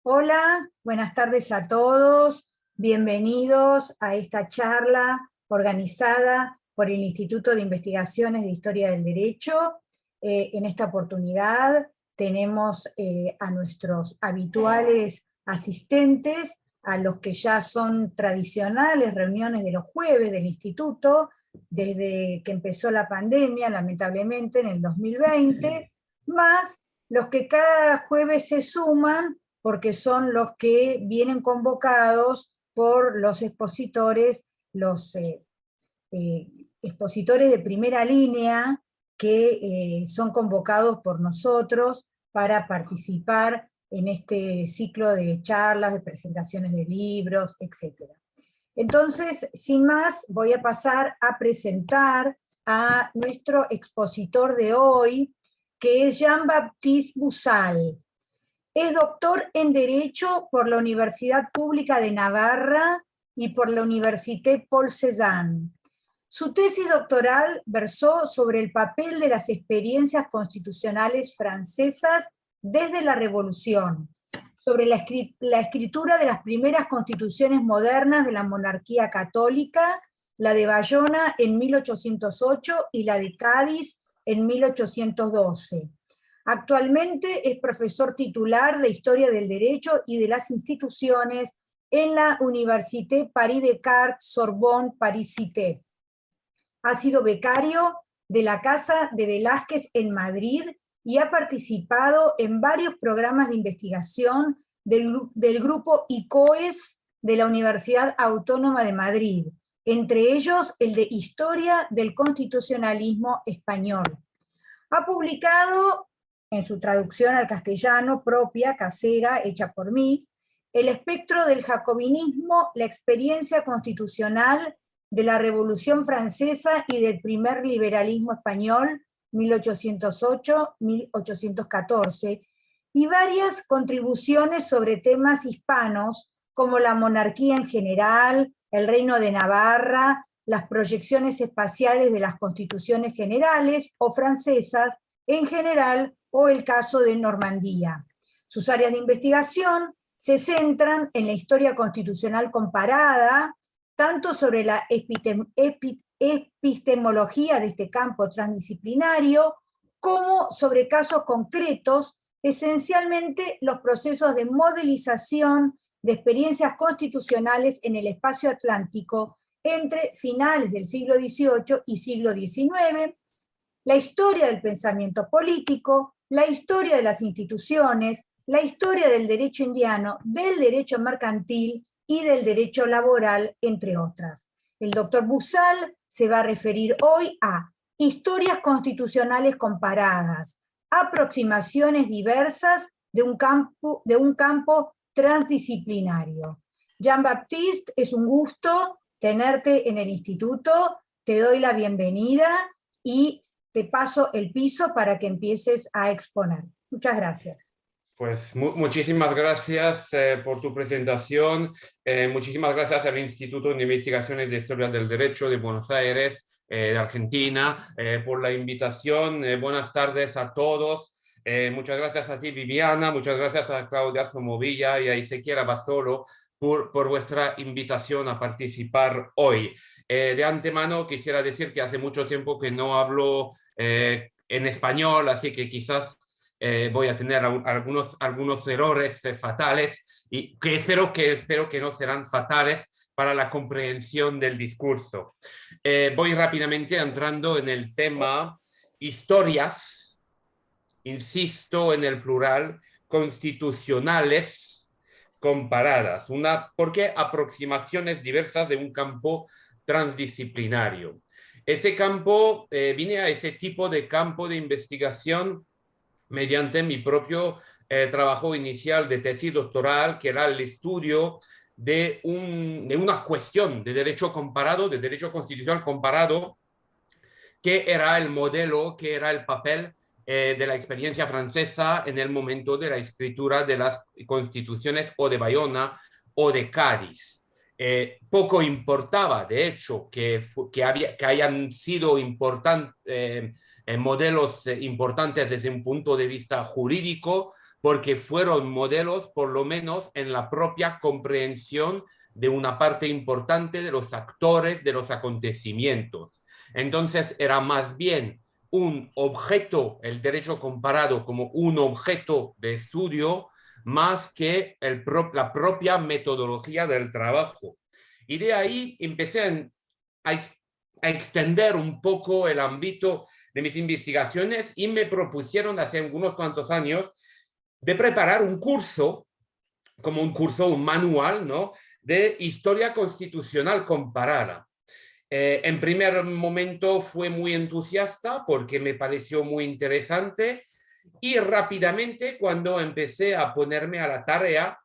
Hola, buenas tardes a todos. Bienvenidos a esta charla organizada por el Instituto de Investigaciones de Historia del Derecho. En esta oportunidad tenemos a nuestros habituales asistentes, a los que ya son tradicionales reuniones de los jueves del Instituto, desde que empezó la pandemia, lamentablemente, en el 2020, más los que cada jueves se suman porque son los que vienen convocados por los expositores, expositores de primera línea que son convocados por nosotros para participar en este ciclo de charlas, de presentaciones de libros, etc. Entonces, sin más, voy a pasar a presentar a nuestro expositor de hoy, que es Jean-Baptiste Bussal. Es doctor en Derecho por la Universidad Pública de Navarra y por la Université Paul Cézanne. Su tesis doctoral versó sobre el papel de las experiencias constitucionales francesas desde la Revolución, sobre la escritura de las primeras constituciones modernas de la monarquía católica, la de Bayona en 1808 y la de Cádiz en 1812. Actualmente es profesor titular de Historia del Derecho y de las Instituciones en la Université Paris Descartes Sorbonne Paris Cité. Ha sido becario de la Casa de Velázquez en Madrid y ha participado en varios programas de investigación del grupo ICOES de la Universidad Autónoma de Madrid, entre ellos el de Historia del Constitucionalismo Español. Ha publicado, en su traducción al castellano propia, casera, hecha por mí, El espectro del jacobinismo, la experiencia constitucional de la Revolución Francesa y del primer liberalismo español, 1808-1814, y varias contribuciones sobre temas hispanos, como la monarquía en general, el Reino de Navarra, las proyecciones espaciales de las constituciones generales o francesas en general, o el caso de Normandía. Sus áreas de investigación se centran en la historia constitucional comparada, tanto sobre la epistemología de este campo transdisciplinario, como sobre casos concretos, esencialmente los procesos de modelización de experiencias constitucionales en el espacio atlántico entre finales del siglo XVIII y siglo XIX, la historia del pensamiento político, la historia de las instituciones, la historia del derecho indiano, del derecho mercantil y del derecho laboral, entre otras. El doctor Bussal se va a referir hoy a historias constitucionales comparadas, aproximaciones diversas de un campo transdisciplinario. Jean-Baptiste, es un gusto tenerte en el instituto, te doy la bienvenida y te paso el piso para que empieces a exponer. Muchas gracias. Pues muchísimas gracias por tu presentación. Muchísimas gracias al Instituto de Investigaciones de Historia del Derecho de Buenos Aires, de Argentina, por la invitación. Buenas tardes a todos. Muchas gracias a ti, Viviana. Muchas gracias a Claudia Somovilla y a Ezequiel Abasolo por vuestra invitación a participar hoy. De antemano quisiera decir que hace mucho tiempo que no hablo en español, así que quizás voy a tener algunos errores fatales y que espero que no serán fatales para la comprensión del discurso. Voy rápidamente entrando en el tema historias, insisto en el plural, constitucionales comparadas, porque aproximaciones diversas de un campo transdisciplinario. Ese campo, vine a ese tipo de campo de investigación mediante mi propio trabajo inicial de tesis doctoral, que era el estudio de una cuestión de derecho comparado, de derecho constitucional comparado, que era el modelo, que era el papel de la experiencia francesa en el momento de la escritura de las constituciones o de Bayona o de Cádiz. Poco importaba, de hecho, que hayan sido modelos importantes desde un punto de vista jurídico, porque fueron modelos, por lo menos, en la propia comprensión de una parte importante de los actores de los acontecimientos. Entonces, era más bien un objeto, el derecho comparado como un objeto de estudio, más que la propia metodología del trabajo. Y de ahí empecé a extender un poco el ámbito de mis investigaciones y me propusieron hace unos cuantos años de preparar un curso, como un curso, un manual, ¿no?, de historia constitucional comparada. En primer momento fue muy entusiasta porque me pareció muy interesante y rápidamente cuando empecé a ponerme a la tarea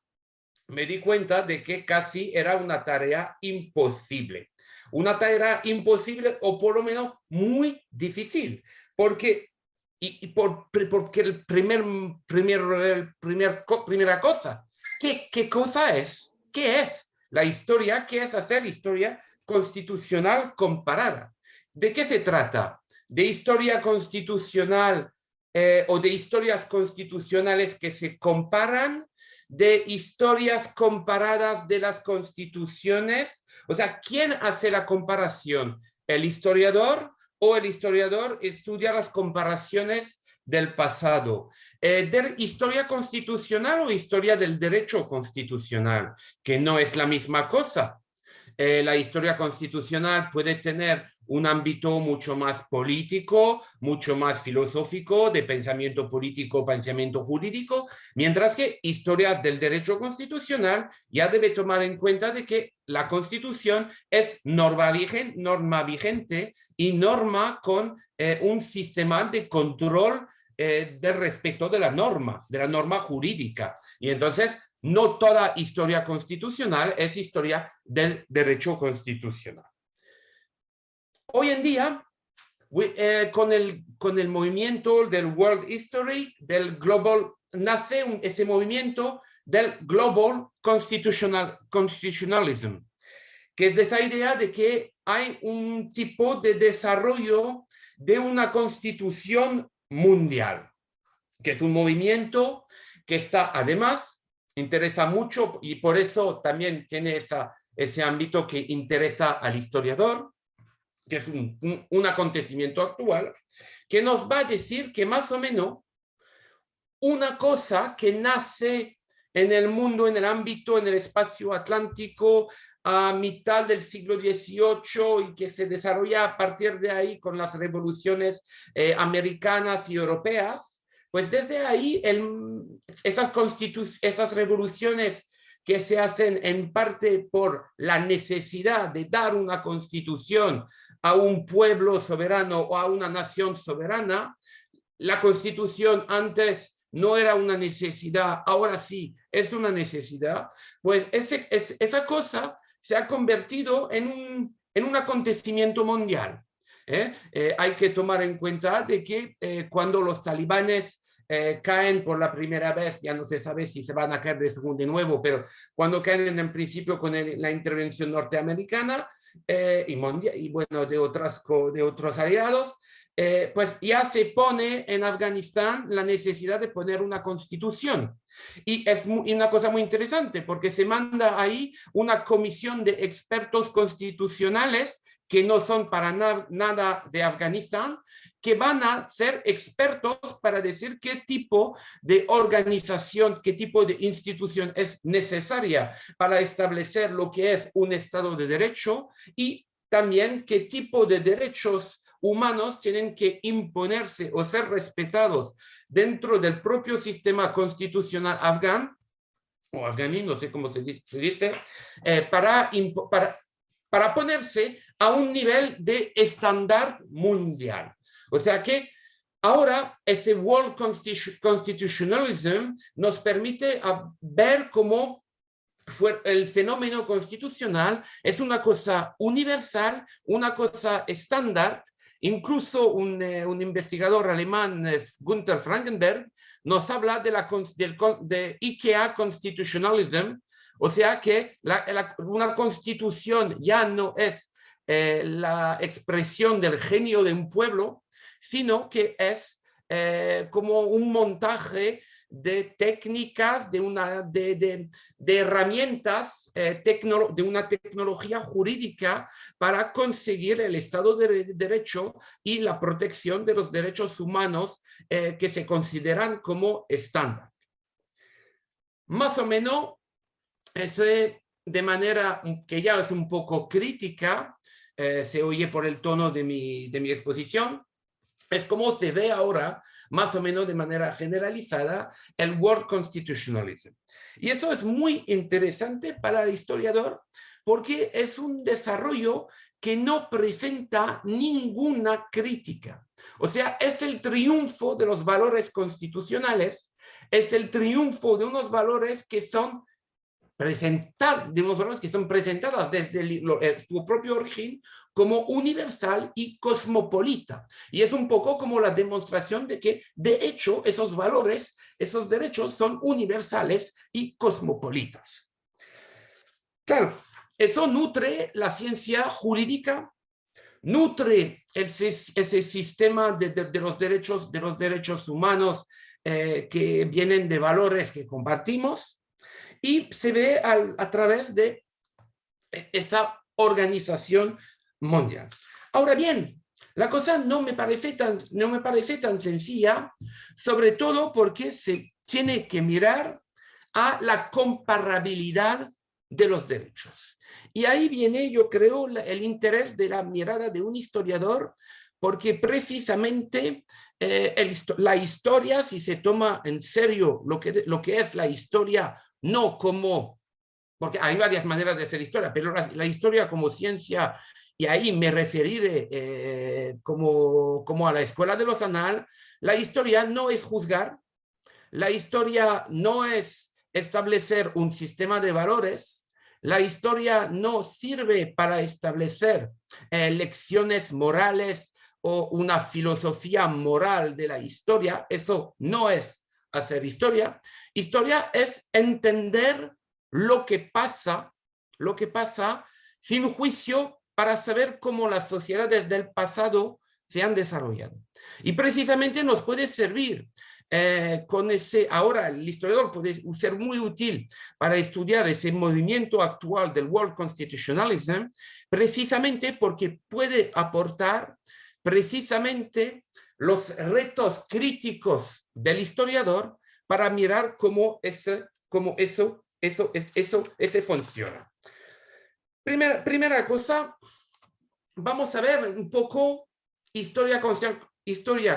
me di cuenta de que casi era una tarea imposible. Una tarea imposible o por lo menos muy difícil, porque porque el primera cosa, ¿qué cosa es? ¿Qué es la historia? ¿Qué es hacer historia constitucional comparada? ¿De qué se trata? ¿De historia constitucional o de historias constitucionales que se comparan? ¿De historias comparadas de las constituciones? O sea, ¿quién hace la comparación? ¿El historiador? ¿O el historiador estudia las comparaciones del pasado? ¿De historia constitucional o historia del derecho constitucional? Que no es la misma cosa. La historia constitucional puede tener un ámbito mucho más político, mucho más filosófico, de pensamiento político, pensamiento jurídico, mientras que historia del derecho constitucional ya debe tomar en cuenta de que la Constitución es norma vigente y norma con un sistema de control de respecto de la norma jurídica. Y entonces no toda historia constitucional es historia del derecho constitucional. Hoy en día, con el movimiento del World History, del Global, nace ese movimiento del Global Constitutionalism, que es de esa idea de que hay un tipo de desarrollo de una constitución mundial, que es un movimiento que está además, interesa mucho y por eso también tiene ese ámbito que interesa al historiador, que es un acontecimiento actual, que nos va a decir que más o menos una cosa que nace en el mundo, en el ámbito, en el espacio atlántico a mitad del siglo XVIII y que se desarrolla a partir de ahí con las revoluciones americanas y europeas, pues desde ahí esas revoluciones que se hacen en parte por la necesidad de dar una constitución a un pueblo soberano o a una nación soberana. La constitución antes no era una necesidad, ahora sí es una necesidad, pues esa cosa se ha convertido en un acontecimiento mundial. Hay que tomar en cuenta de que cuando los talibanes caen por la primera vez, ya no se sabe si se van a caer de nuevo, pero cuando caen en principio con la intervención norteamericana y bueno, de otros aliados, pues ya se pone en Afganistán la necesidad de poner una constitución. Y es una cosa muy interesante porque se manda ahí una comisión de expertos constitucionales que no son para nada de Afganistán, que van a ser expertos para decir qué tipo de organización, qué tipo de institución es necesaria para establecer lo que es un Estado de Derecho y también qué tipo de derechos humanos tienen que imponerse o ser respetados dentro del propio sistema constitucional afgán, o afganí, no sé cómo se dice, para ponerse a un nivel de estándar mundial. O sea que ahora ese World Constitutionalism nos permite ver cómo el fenómeno constitucional es una cosa universal, una cosa estándar. Incluso un investigador alemán, Günther Frankenberg, nos habla de IKEA Constitutionalism, o sea que una constitución ya no es la expresión del genio de un pueblo, sino que es como un montaje de técnicas, de herramientas, de una tecnología jurídica para conseguir el Estado de Derecho y la protección de los derechos humanos que se consideran como estándar. Más o menos, de manera que ya es un poco crítica, se oye por el tono de mi exposición, es como se ve ahora, más o menos de manera generalizada, el World Constitutionalism. Y eso es muy interesante para el historiador porque es un desarrollo que no presenta ninguna crítica. O sea, es el triunfo de los valores constitucionales, es el triunfo de unos valores que son presentadas desde su propio origen como universal y cosmopolita. Y es un poco como la demostración de que, de hecho, esos valores, esos derechos son universales y cosmopolitas. Claro, eso nutre la ciencia jurídica, nutre ese sistema de los derechos humanos que vienen de valores que compartimos, y se ve a través de esa organización mundial. Ahora bien, la cosa no me parece tan sencilla, sobre todo porque se tiene que mirar a la comparabilidad de los derechos. Y ahí viene, yo creo, el interés de la mirada de un historiador, porque precisamente la historia, si se toma en serio lo que es la historia, no como, porque hay varias maneras de hacer historia, pero la historia como ciencia, y ahí me referiré como a la escuela de los Anal, la historia no es juzgar, la historia no es establecer un sistema de valores, la historia no sirve para establecer lecciones morales o una filosofía moral de la historia, eso no es hacer historia. Historia es entender lo que pasa sin juicio para saber cómo las sociedades del pasado se han desarrollado. Y precisamente nos puede servir ahora el historiador puede ser muy útil para estudiar ese movimiento actual del World Constitutionalism, precisamente porque puede aportar precisamente los retos críticos del historiador para mirar cómo eso funciona. Primera cosa, vamos a ver un poco historia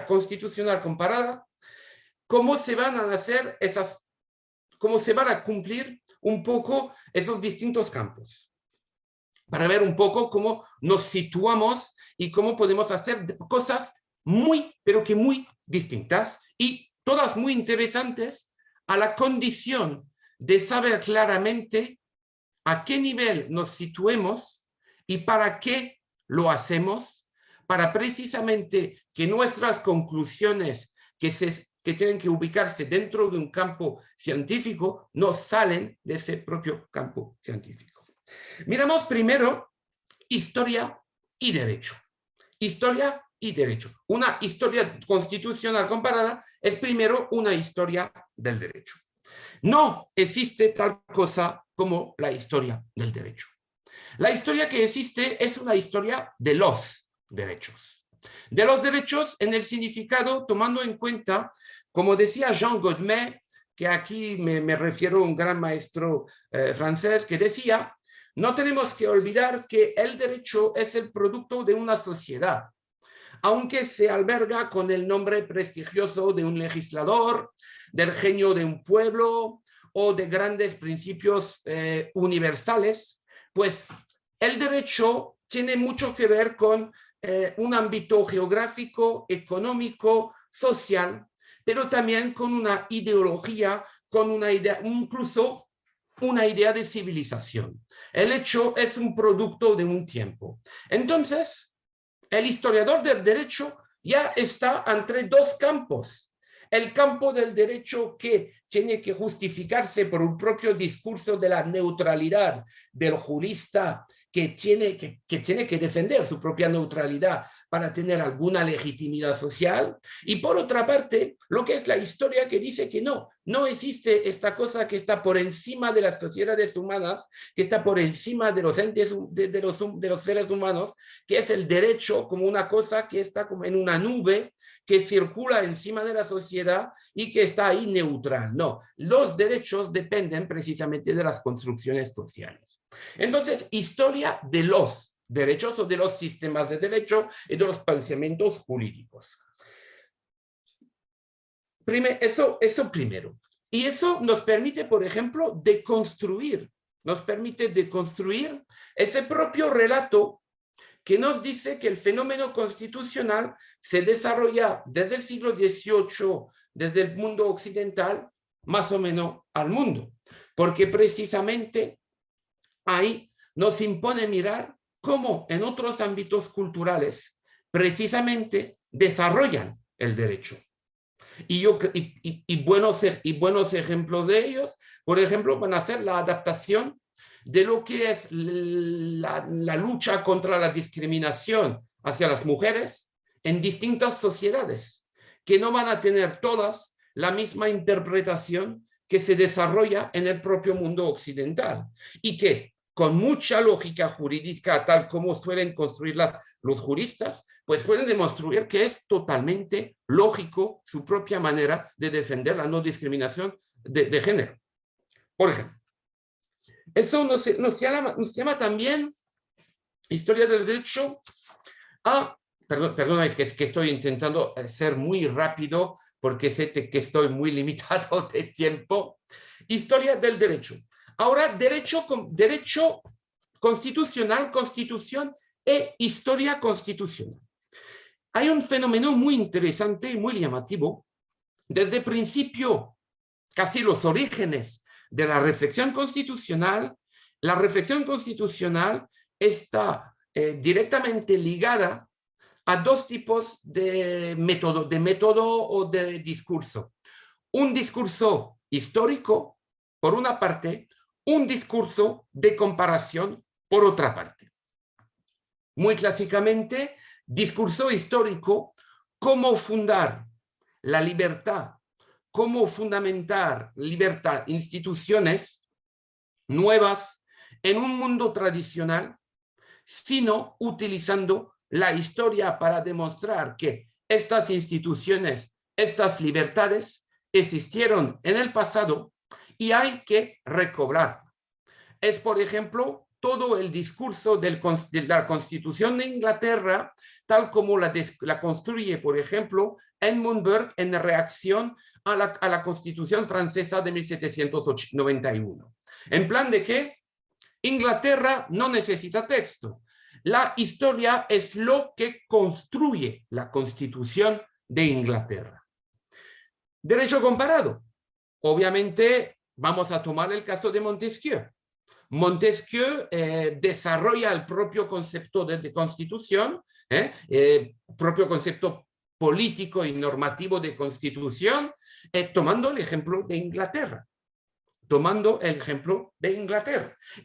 constitucional comparada, cómo se van a hacer cómo se van a cumplir un poco esos distintos campos, para ver un poco cómo nos situamos y cómo podemos hacer cosas pero que muy distintas y todas muy interesantes a la condición de saber claramente a qué nivel nos situemos y para qué lo hacemos, para precisamente que nuestras conclusiones que tienen que ubicarse dentro de un campo científico no salen de ese propio campo científico. Miramos primero historia y derecho. Historia y derecho. Una historia constitucional comparada es primero una historia del derecho. No existe tal cosa como la historia del derecho. La historia que existe es una historia de los derechos. De los derechos en el significado tomando en cuenta, como decía Jean Godmet, que aquí me refiero a un gran maestro francés, que decía, no tenemos que olvidar que el derecho es el producto de una sociedad, aunque se alberga con el nombre prestigioso de un legislador, del genio de un pueblo o de grandes principios universales, pues el derecho tiene mucho que ver con un ámbito geográfico, económico, social, pero también con una ideología, con una idea, incluso una idea de civilización. El hecho es un producto de un tiempo. Entonces, el historiador del derecho ya está entre dos campos. El campo del derecho que tiene que justificarse por un propio discurso de la neutralidad del jurista que tiene que defender su propia neutralidad para tener alguna legitimidad social, y por otra parte, lo que es la historia que dice que no existe esta cosa que está por encima de las sociedades humanas, que está por encima de los entes, de los seres humanos, que es el derecho como una cosa que está como en una nube, que circula encima de la sociedad y que está ahí neutral. No, los derechos dependen precisamente de las construcciones sociales. Entonces, historia de los derechos o de los sistemas de derecho y de los pensamientos jurídicos. Eso primero. Y eso nos permite, por ejemplo, nos permite deconstruir ese propio relato que nos dice que el fenómeno constitucional se desarrolla desde el siglo XVIII, desde el mundo occidental, más o menos al mundo. Porque precisamente ahí nos impone mirar cómo en otros ámbitos culturales precisamente desarrollan el derecho. Y buenos ejemplos de ellos, por ejemplo, van a ser la adaptación de lo que es la lucha contra la discriminación hacia las mujeres en distintas sociedades, que no van a tener todas la misma interpretación que se desarrolla en el propio mundo occidental, y que con mucha lógica jurídica, tal como suelen construirlas los juristas, pues pueden demostrar que es totalmente lógico su propia manera de defender la no discriminación de género. Por ejemplo, eso nos llama también historia del derecho a... Perdona, es que estoy intentando ser muy rápido porque sé que estoy muy limitado de tiempo. Historia del derecho. Ahora, derecho constitucional, constitución e historia constitucional. Hay un fenómeno muy interesante y muy llamativo. Desde el principio, casi los orígenes de la reflexión constitucional está directamente ligada a dos tipos de método o de discurso. Un discurso histórico, por una parte, un discurso de comparación, por otra parte. Muy clásicamente, discurso histórico, cómo fundar la libertad, cómo fundamentar libertad, instituciones nuevas en un mundo tradicional, sino utilizando la historia para demostrar que estas instituciones, estas libertades existieron en el pasado y hay que recobrar. Es, por ejemplo, todo el discurso de la Constitución de Inglaterra, tal como la construye, por ejemplo, Edmund Burke en reacción a la Constitución francesa de 1791. En plan de que Inglaterra no necesita texto. La historia es lo que construye la Constitución de Inglaterra. Derecho comparado. Obviamente, vamos a tomar el caso de Montesquieu. Montesquieu desarrolla el propio concepto de constitución, propio concepto político y normativo de constitución, tomando el ejemplo de Inglaterra.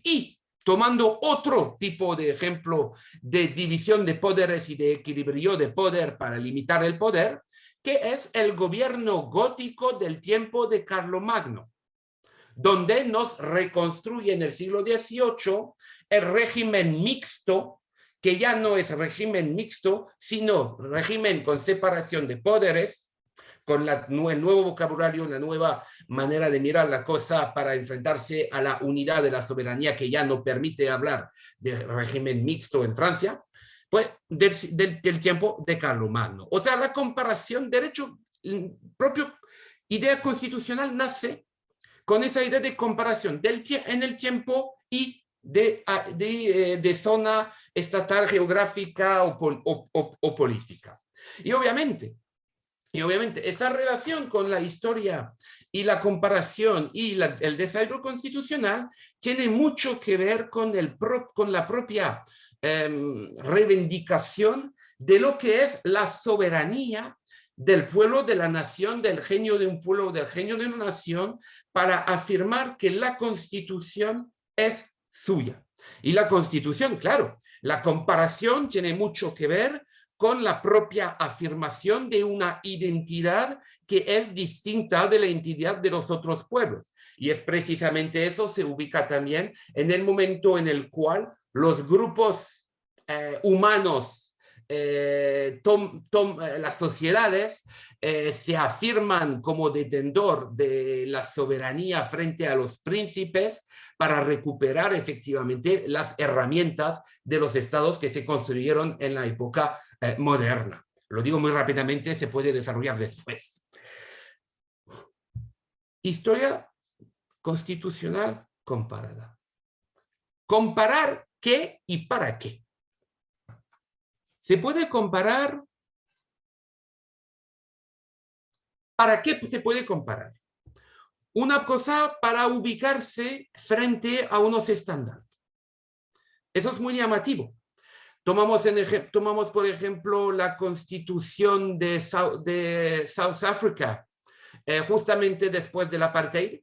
Y tomando otro tipo de ejemplo de división de poderes y de equilibrio de poder para limitar el poder, que es el gobierno gótico del tiempo de Carlomagno, donde nos reconstruye en el siglo XVIII el régimen mixto, que ya no es régimen mixto, sino régimen con separación de poderes, con el nuevo vocabulario, una nueva manera de mirar la cosa para enfrentarse a la unidad de la soberanía que ya no permite hablar de régimen mixto en Francia, pues del tiempo de Carlomagno. O sea, la comparación, derecho, propio idea constitucional nace con esa idea de comparación en el tiempo y de zona estatal, geográfica o política. Y obviamente, esa relación con la historia y la comparación y el desarrollo constitucional tiene mucho que ver con la propia reivindicación de lo que es la soberanía del pueblo, de la nación, del genio de un pueblo, del genio de una nación, para afirmar que la Constitución es suya. Y la Constitución, claro, la comparación tiene mucho que ver con la propia afirmación de una identidad que es distinta de la identidad de los otros pueblos. Y es precisamente eso, se ubica también en el momento en el cual los grupos humanos, las sociedades, se afirman como detentor de la soberanía frente a los príncipes para recuperar efectivamente las herramientas de los estados que se construyeron en la época moderna. Lo digo muy rápidamente, se puede desarrollar después. Historia constitucional comparada. ¿Comparar qué y para qué? Se puede comparar. ¿Para qué se puede comparar? Una cosa para ubicarse frente a unos estándares. Eso es muy llamativo. Tomamos por ejemplo, la Constitución de South Africa, justamente después del apartheid,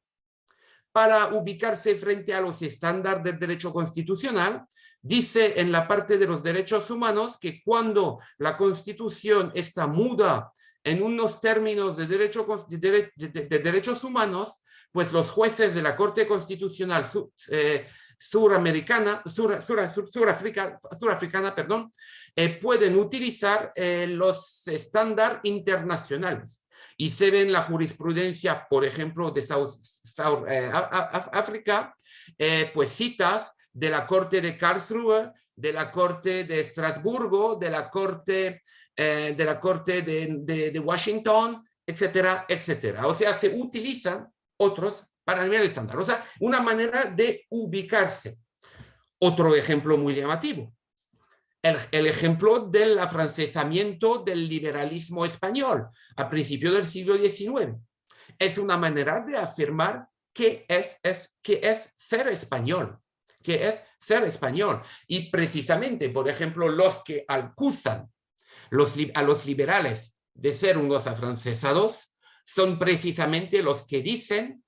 para ubicarse frente a los estándares del derecho constitucional. Dice en la parte de los derechos humanos que cuando la Constitución está muda en unos términos de derechos humanos, pues los jueces de la Corte Constitucional surafricana, pueden utilizar los estándares internacionales. Y se ve en la jurisprudencia, por ejemplo, de África, pues citas de la Corte de Karlsruhe, de la Corte de Estrasburgo, de la Corte de Washington, etcétera, etcétera. O sea, se utilizan otros para el estándar. O sea, una manera de ubicarse. Otro ejemplo muy llamativo. El ejemplo del afrancesamiento del liberalismo español a principios del siglo XIX. Es una manera de afirmar qué es ser español. ¿Qué es ser español? Y precisamente, por ejemplo, los que acusan a los liberales de ser unos afrancesados son precisamente los que dicen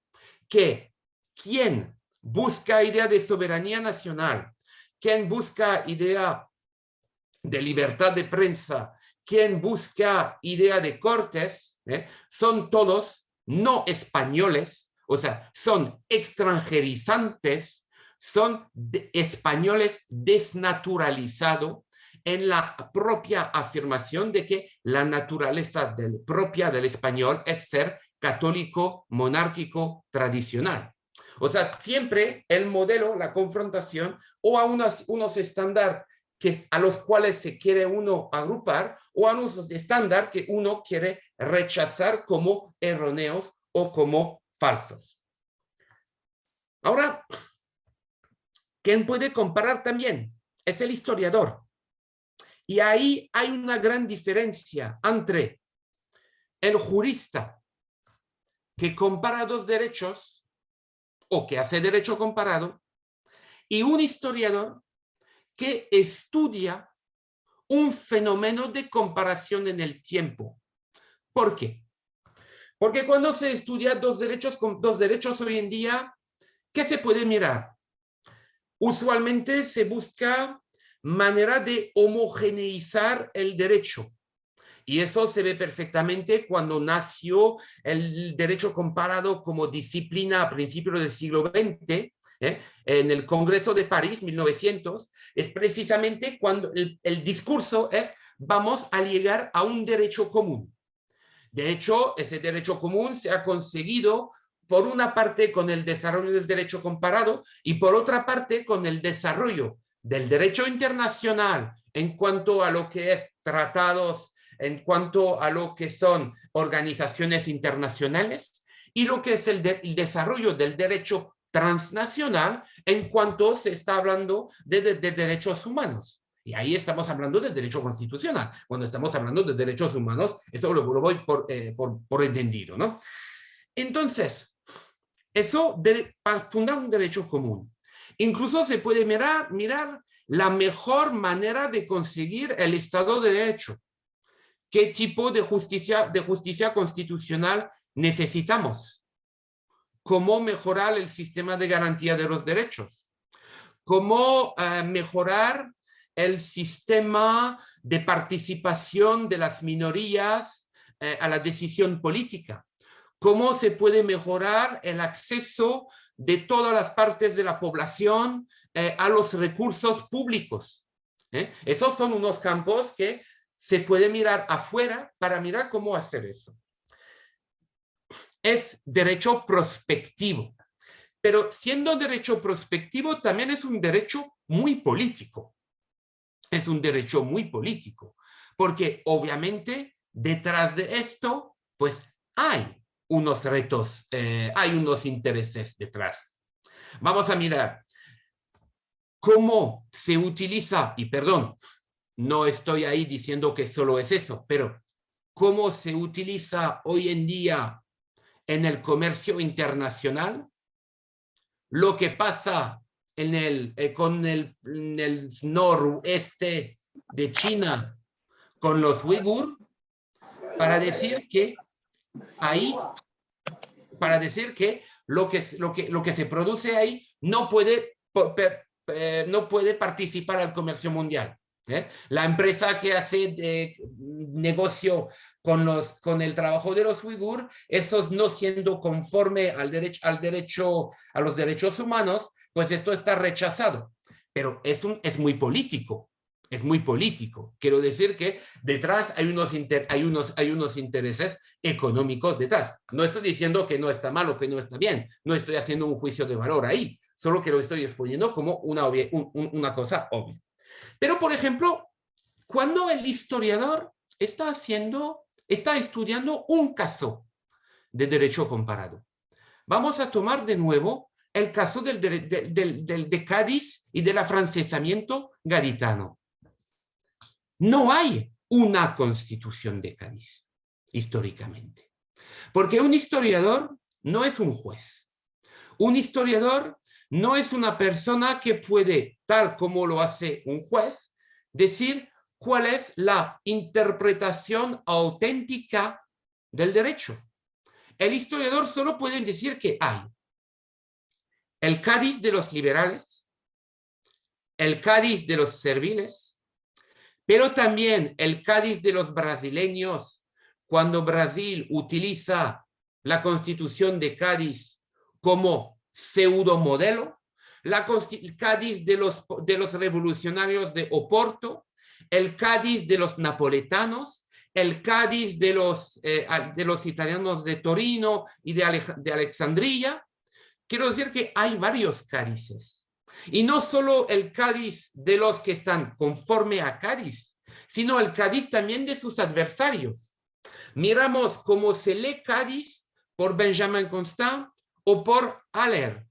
que quien busca idea de soberanía nacional, quien busca idea de libertad de prensa, quien busca idea de cortes, son todos no españoles, o sea, son extranjerizantes, son españoles desnaturalizados en la propia afirmación de que la naturaleza propia del español es ser católico, monárquico, tradicional. O sea, siempre el modelo, la confrontación o a unos estándares a los cuales se quiere uno agrupar o a unos estándares que uno quiere rechazar como erróneos o como falsos. Ahora, ¿quién puede comparar también? Es el historiador. Y ahí hay una gran diferencia entre el jurista que compara dos derechos o que hace derecho comparado y un historiador que estudia un fenómeno de comparación en el tiempo. ¿Por qué? Porque cuando se estudia dos derechos hoy en día, ¿qué se puede mirar? Usualmente se busca manera de homogeneizar el derecho. Y eso se ve perfectamente cuando nació el derecho comparado como disciplina a principios del siglo XX, en el Congreso de París, 1900, es precisamente cuando el discurso es vamos a llegar a un derecho común. De hecho, ese derecho común se ha conseguido por una parte con el desarrollo del derecho comparado y por otra parte con el desarrollo del derecho internacional en cuanto a lo que es tratados, en cuanto a lo que son organizaciones internacionales y lo que es el desarrollo del derecho transnacional en cuanto se está hablando de derechos humanos. Y ahí estamos hablando de derecho constitucional. Cuando estamos hablando de derechos humanos, eso lo voy por entendido, ¿no? Entonces, eso para fundar un derecho común. Incluso se puede mirar la mejor manera de conseguir el Estado de Derecho. ¿Qué tipo de justicia constitucional necesitamos? ¿Cómo mejorar el sistema de garantía de los derechos? cómo mejorar el sistema de participación de las minorías a la decisión política, cómo se puede mejorar el acceso de todas las partes de la población a los recursos públicos. Esos son unos campos que se puede mirar afuera para mirar cómo hacer eso. Es derecho prospectivo, pero siendo derecho prospectivo también es un derecho muy político. Es un derecho muy político, porque obviamente detrás de esto, pues hay unos retos, hay unos intereses detrás. Vamos a mirar cómo se utiliza, y perdón, no estoy ahí diciendo que solo es eso, pero cómo se utiliza hoy en día en el comercio internacional lo que pasa con el noroeste de China con los uigur, para decir que ahí, para decir que lo que se produce ahí no puede participar al comercio mundial. La empresa que hace negocio con el trabajo de los uigur, esos no siendo conforme a los derechos humanos, pues esto está rechazado. Pero es muy político. Es muy político. Quiero decir que detrás hay unos intereses económicos detrás. No estoy diciendo que no está mal o que no está bien. No estoy haciendo un juicio de valor ahí. Solo que lo estoy exponiendo como una cosa obvia. Pero, por ejemplo, cuando el historiador está estudiando un caso de derecho comparado, vamos a tomar de nuevo el caso de Cádiz y del afrancesamiento gaditano. No hay una constitución de Cádiz, históricamente. Porque un historiador no es un juez. Un historiador no es una persona que puede, tal como lo hace un juez, decir cuál es la interpretación auténtica del derecho. El historiador solo puede decir que hay el Cádiz de los liberales, el Cádiz de los serviles, pero también el Cádiz de los brasileños, cuando Brasil utiliza la Constitución de Cádiz como pseudomodelo, el Cádiz de los revolucionarios de Oporto, el Cádiz de los napoletanos, el Cádiz de los italianos de Torino y de Alexandria. Quiero decir que hay varios Cádices. Y no solo el Cádiz de los que están conforme a Cádiz, sino el Cádiz también de sus adversarios. Miramos cómo se lee Cádiz por Benjamin Constant o por Haller.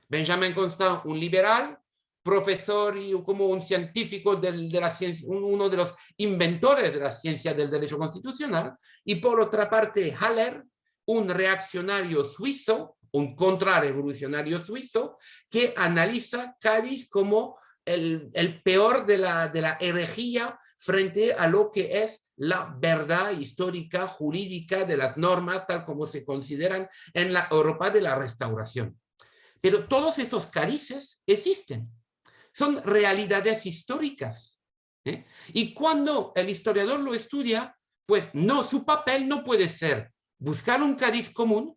Benjamin Constant, un liberal, profesor y como un científico de la ciencia, uno de los inventores de la ciencia del derecho constitucional, y por otra parte Haller, un reaccionario suizo, un contrarrevolucionario suizo, que analiza Cádiz como el peor de la herejía frente a lo que es la verdad histórica, jurídica de las normas, tal como se consideran en la Europa de la Restauración. Pero todos estos cádices existen. Son realidades históricas. Y cuando el historiador lo estudia, pues no, su papel no puede ser buscar un Cádiz común,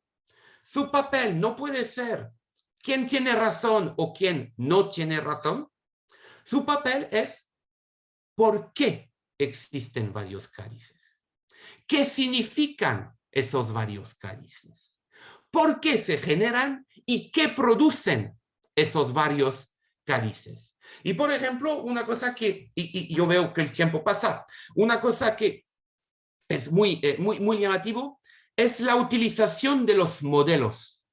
su papel no puede ser quién tiene razón o quién no tiene razón. Su papel es por qué existen varios cádices. ¿Qué significan esos varios cádices? ¿Por qué se generan y qué producen esos varios cádices? Y por ejemplo, una cosa que, y yo veo que el tiempo pasa, una cosa que es muy llamativo es la utilización de los modelos.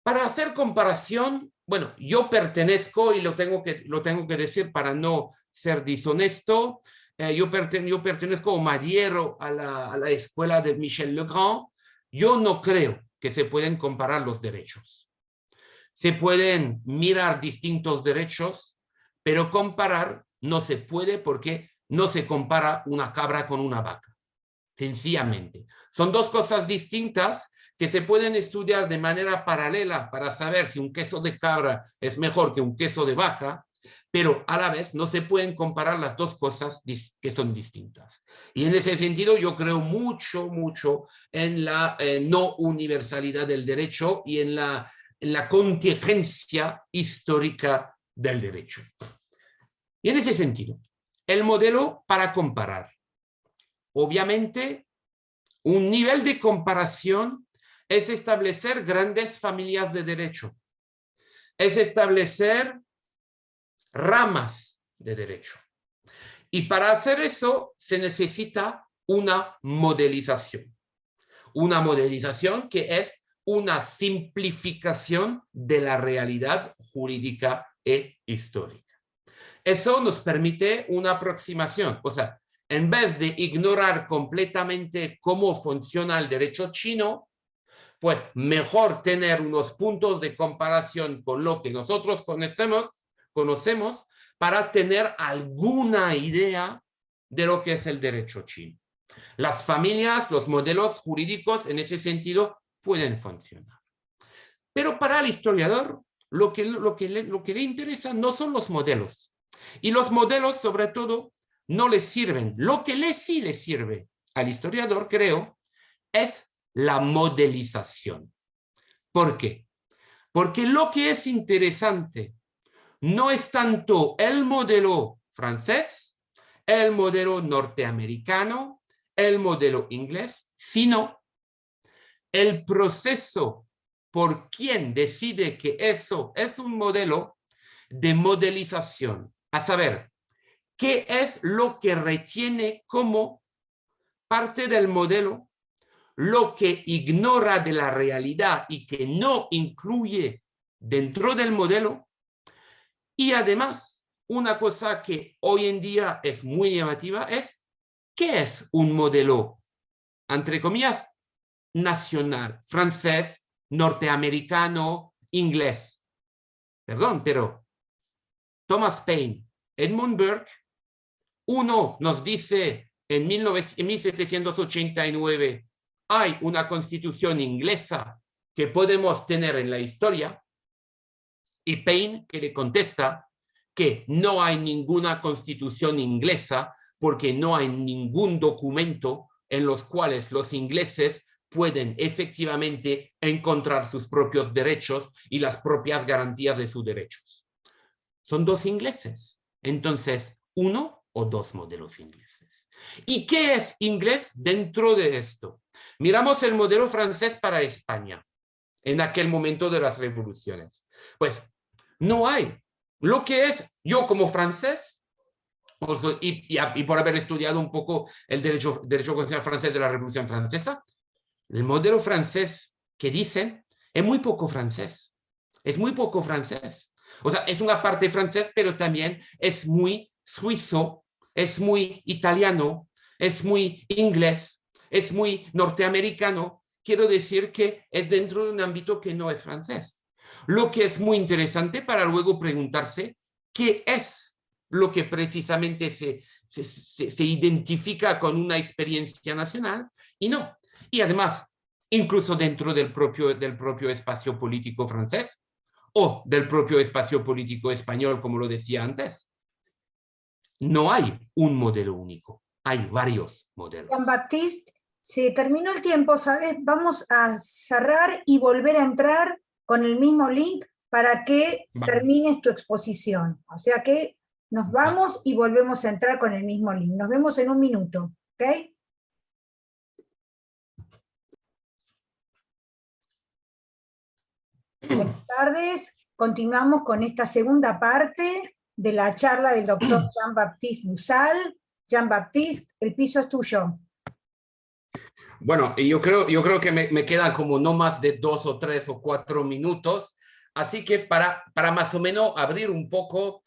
Para hacer comparación, bueno, yo pertenezco, y lo tengo que decir para no ser deshonesto, yo pertenezco como adhiero a la escuela de Michel Legrand. Yo no creo que se pueden comparar los derechos. Se pueden mirar distintos derechos, pero comparar no se puede porque no se compara una cabra con una vaca. Sencillamente. Son dos cosas distintas que se pueden estudiar de manera paralela para saber si un queso de cabra es mejor que un queso de vaca, pero a la vez no se pueden comparar las dos cosas que son distintas. Y en ese sentido yo creo mucho en la no universalidad del derecho y en la contingencia histórica del derecho. Y en ese sentido, el modelo para comparar. Obviamente, un nivel de comparación es establecer grandes familias de derecho, es establecer ramas de derecho. Y para hacer eso se necesita una modelización que es una simplificación de la realidad jurídica e histórica. Eso nos permite una aproximación, o sea, en vez de ignorar completamente cómo funciona el derecho chino, pues mejor tener unos puntos de comparación con lo que nosotros conocemos para tener alguna idea de lo que es el derecho chino. Las familias, los modelos jurídicos en ese sentido pueden funcionar. Pero para el historiador lo que le interesa no son los modelos. Y los modelos sobre todo no les sirven. Lo que sí le sirve al historiador, creo, es la modelización. ¿Por qué? Porque lo que es interesante no es tanto el modelo francés, el modelo norteamericano, el modelo inglés, sino el proceso por quien decide que eso es un modelo de modelización. A saber, ¿qué es lo que retiene como parte del modelo, lo que ignora de la realidad y que no incluye dentro del modelo? Y además, una cosa que hoy en día es muy llamativa es, ¿qué es un modelo, entre comillas, nacional, francés, norteamericano, inglés? Perdón, pero Thomas Paine, Edmund Burke, uno nos dice en 1789, hay una constitución inglesa que podemos tener en la historia, y Paine que le contesta que no hay ninguna constitución inglesa porque no hay ningún documento en los cuales los ingleses pueden efectivamente encontrar sus propios derechos y las propias garantías de sus derechos. Son dos ingleses. Entonces, uno o dos modelos ingleses. ¿Y qué es inglés dentro de esto? Miramos el modelo francés para España en aquel momento de las revoluciones. Pues no hay. Lo que es yo como francés, y por haber estudiado un poco el derecho constitucional francés de la Revolución Francesa, el modelo francés que dicen es muy poco francés. Es muy poco francés. O sea, es una parte francés, pero también es muy suizo, es muy italiano, es muy inglés, es muy norteamericano. Quiero decir que es dentro de un ámbito que no es francés. Lo que es muy interesante para luego preguntarse qué es lo que precisamente se identifica con una experiencia nacional y no. Y además, incluso dentro del propio espacio político francés o del propio espacio político español, como lo decía antes, no hay un modelo único, hay varios modelos. Jean-Baptiste, se terminó el tiempo, ¿sabes? Vamos a cerrar y volver a entrar con el mismo link para que termines tu exposición. O sea que nos vamos y volvemos a entrar con el mismo link. Nos vemos en un minuto, ¿ok? Buenas tardes. Continuamos con esta segunda parte de la charla del doctor Jean-Baptiste Bussal. Jean-Baptiste, el piso es tuyo. Bueno, yo creo que me quedan como no más de 2 o 3 o 4 minutos, así que para más o menos abrir un poco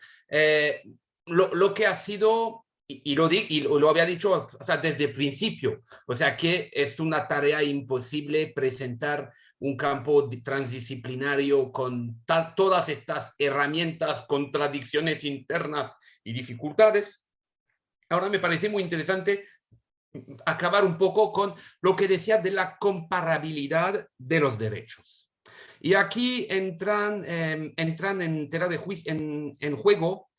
lo que ha sido, y lo había dicho, o sea, desde el principio, o sea que es una tarea imposible presentar un campo transdisciplinario con todas estas herramientas, contradicciones internas y dificultades. Ahora me parece muy interesante acabar un poco con lo que decía de la comparabilidad de los derechos. Y aquí entran en tela de juicio, en juego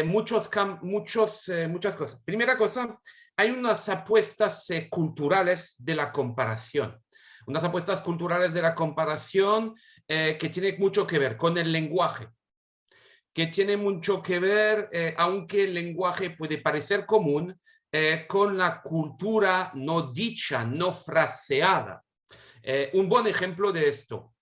muchas cosas. Primera cosa, hay unas apuestas culturales de la comparación. Unas apuestas culturales de la comparación que tienen mucho que ver con el lenguaje, que tiene mucho que ver, aunque el lenguaje puede parecer común, con la cultura no dicha, no fraseada. Un buen ejemplo de esto.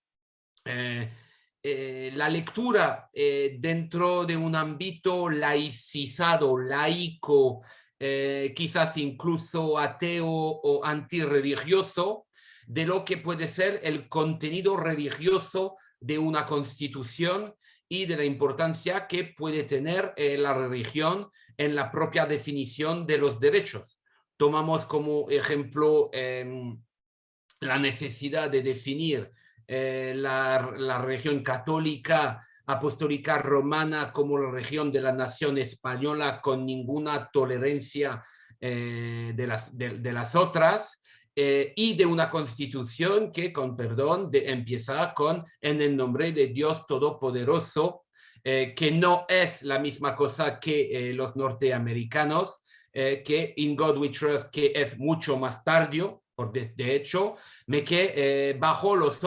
La lectura dentro de un ámbito laicizado, laico, quizás incluso ateo o antirreligioso, de lo que puede ser el contenido religioso de una constitución y de la importancia que puede tener la religión en la propia definición de los derechos. Tomamos como ejemplo la necesidad de definir la religión católica apostólica romana como la religión de la nación española con ninguna tolerancia de las otras, y de una constitución que, con perdón, empieza con en el nombre de Dios Todopoderoso, que no es la misma cosa que los norteamericanos, que In God We Trust, que es mucho más tardío, de hecho, que bajo los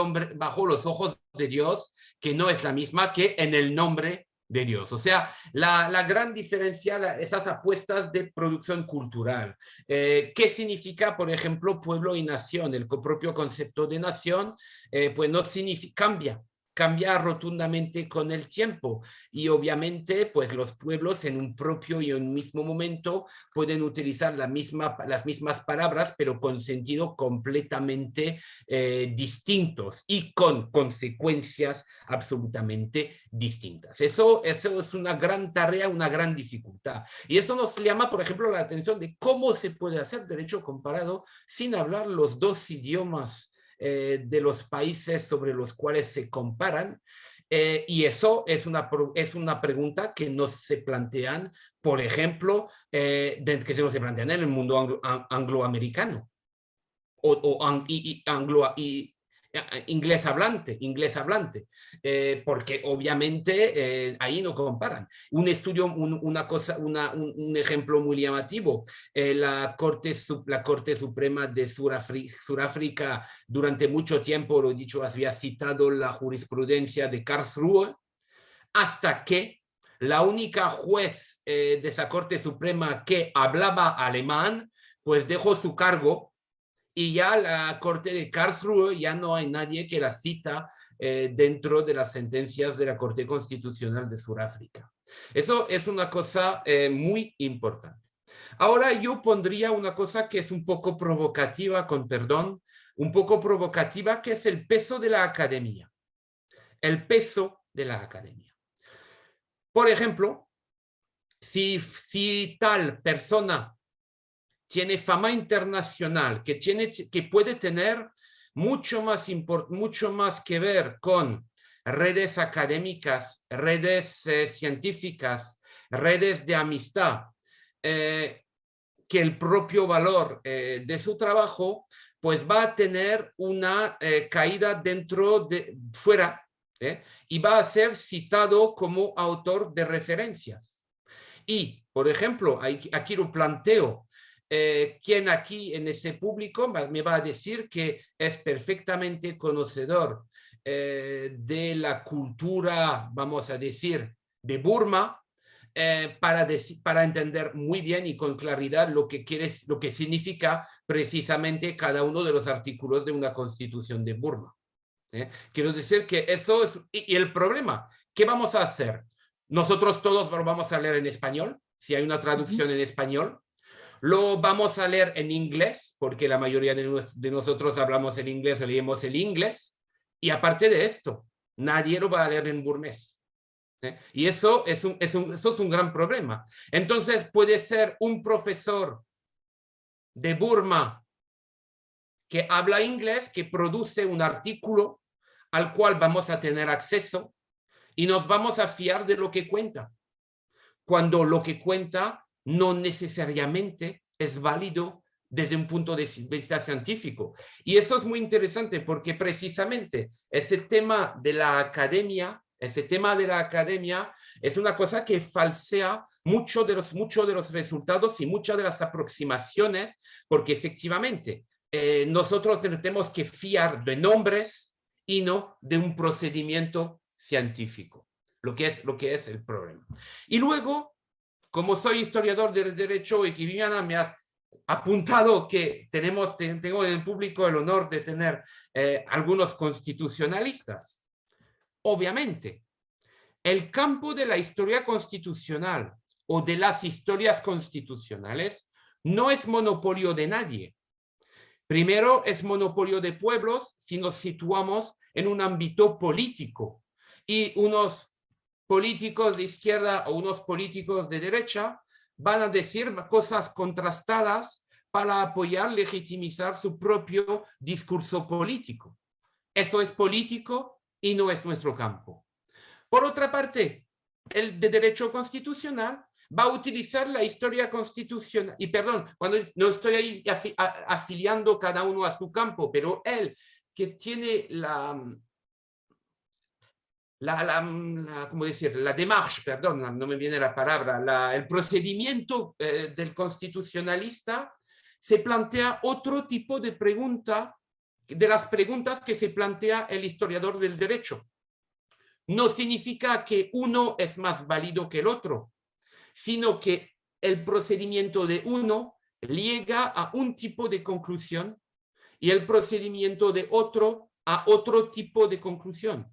ojos de Dios, que no es la misma que en el nombre de Dios. O sea, la gran diferencia, esas apuestas de producción cultural. ¿Qué significa, por ejemplo, pueblo y nación? El propio concepto de nación, pues no significa, cambia rotundamente con el tiempo, y obviamente pues los pueblos en un propio y un mismo momento pueden utilizar las mismas palabras, pero con sentido completamente distintos y con consecuencias absolutamente distintas. Eso es una gran tarea, una gran dificultad, y eso nos llama, por ejemplo, la atención de cómo se puede hacer derecho comparado sin hablar los dos idiomas de los países sobre los cuales se comparan, y eso es una pregunta que no se plantean, por ejemplo, que no se plantean en el mundo angloamericano inglés hablante, porque obviamente ahí no comparan. Un estudio, un ejemplo muy llamativo, la Corte Suprema de Sudáfrica durante mucho tiempo, lo he dicho, había citado la jurisprudencia de Karlsruhe, hasta que la única juez de esa Corte Suprema que hablaba alemán, pues dejó su cargo, y ya la Corte de Karlsruhe ya no hay nadie que la cita dentro de las sentencias de la Corte Constitucional de Sudáfrica. Eso es una cosa muy importante. Ahora yo pondría una cosa que es un poco provocativa, con perdón, un poco provocativa, que es el peso de la academia. El peso de la academia. Por ejemplo, si tal persona tiene fama internacional, que puede tener mucho más que ver con redes académicas, redes científicas, redes de amistad, que el propio valor de su trabajo, pues va a tener una caída fuera, y va a ser citado como autor de referencias. Y, por ejemplo, aquí lo planteo, quien aquí en ese público me va a decir que es perfectamente conocedor de la cultura, vamos a decir, de Burma, para entender muy bien y con claridad lo que significa precisamente cada uno de los artículos de una constitución de Burma. Quiero decir que eso es, y el problema, ¿qué vamos a hacer? Nosotros todos lo vamos a leer en español, si hay una traducción en español. Lo vamos a leer en inglés, porque la mayoría de nosotros hablamos el inglés o leemos el inglés. Y aparte de esto, nadie lo va a leer en burmés. Y eso es un gran problema. Entonces puede ser un profesor de Burma que habla inglés, que produce un artículo al cual vamos a tener acceso y nos vamos a fiar de lo que cuenta, cuando lo que cuenta no necesariamente es válido desde un punto de vista científico. Y eso es muy interesante porque precisamente ese tema de la academia es una cosa que falsea mucho de los resultados y muchas de las aproximaciones, porque efectivamente nosotros tenemos que fiar de nombres y no de un procedimiento científico, lo que es el problema. Y luego, como soy historiador del derecho y que Viviana me ha apuntado que tengo en el público el honor de tener algunos constitucionalistas. Obviamente, el campo de la historia constitucional o de las historias constitucionales no es monopolio de nadie. Primero, es monopolio de pueblos si nos situamos en un ámbito político y unos políticos de izquierda o unos políticos de derecha van a decir cosas contrastadas para apoyar, legitimizar su propio discurso político. Eso es político y no es nuestro campo. Por otra parte, el de derecho constitucional va a utilizar la historia constitucional, y perdón, cuando no estoy ahí afiliando cada uno a su campo, pero él que tiene ¿cómo decir? La démarche, perdón, no me viene la palabra, el procedimiento del constitucionalista se plantea otro tipo de pregunta de las preguntas que se plantea el historiador del derecho. No significa que uno es más válido que el otro, sino que el procedimiento de uno llega a un tipo de conclusión y el procedimiento de otro a otro tipo de conclusión.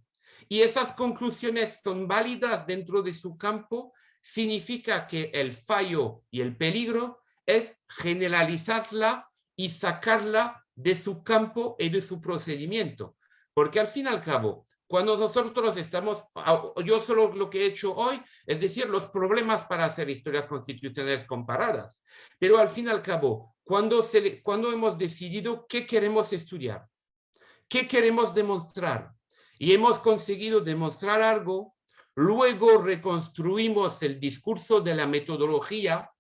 Y esas conclusiones son válidas dentro de su campo, significa que el fallo y el peligro es generalizarla y sacarla de su campo y de su procedimiento. Porque al fin y al cabo, cuando nosotros yo solo lo que he hecho hoy es decir los problemas para hacer historias constitucionales comparadas, pero al fin y al cabo, cuando hemos decidido qué queremos estudiar, qué queremos demostrar, y hemos conseguido demostrar algo, luego reconstruimos el discurso de la metodología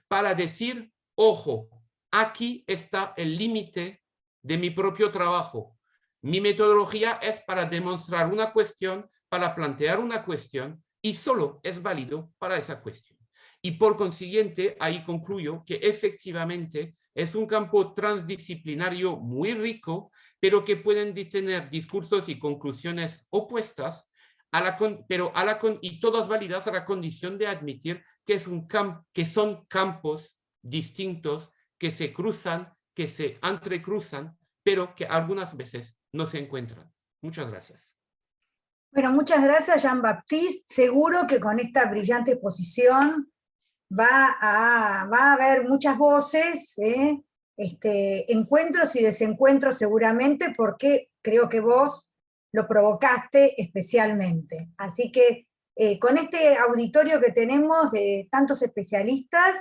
para decir, ojo, aquí está el límite de mi propio trabajo. Mi metodología es para demostrar una cuestión, para plantear una cuestión, y solo es válido para esa cuestión. Y por consiguiente, ahí concluyo que efectivamente es un campo transdisciplinario muy rico, pero que pueden tener discursos y conclusiones opuestas, y todas válidas a la condición de admitir que son campos distintos, que se cruzan, que se entrecruzan, pero que algunas veces no se encuentran. Muchas gracias. Bueno, muchas gracias, Jean-Baptiste. Seguro que con esta brillante exposición va a haber muchas voces, encuentros y desencuentros seguramente, porque creo que vos lo provocaste especialmente. Así que con este auditorio que tenemos de tantos especialistas,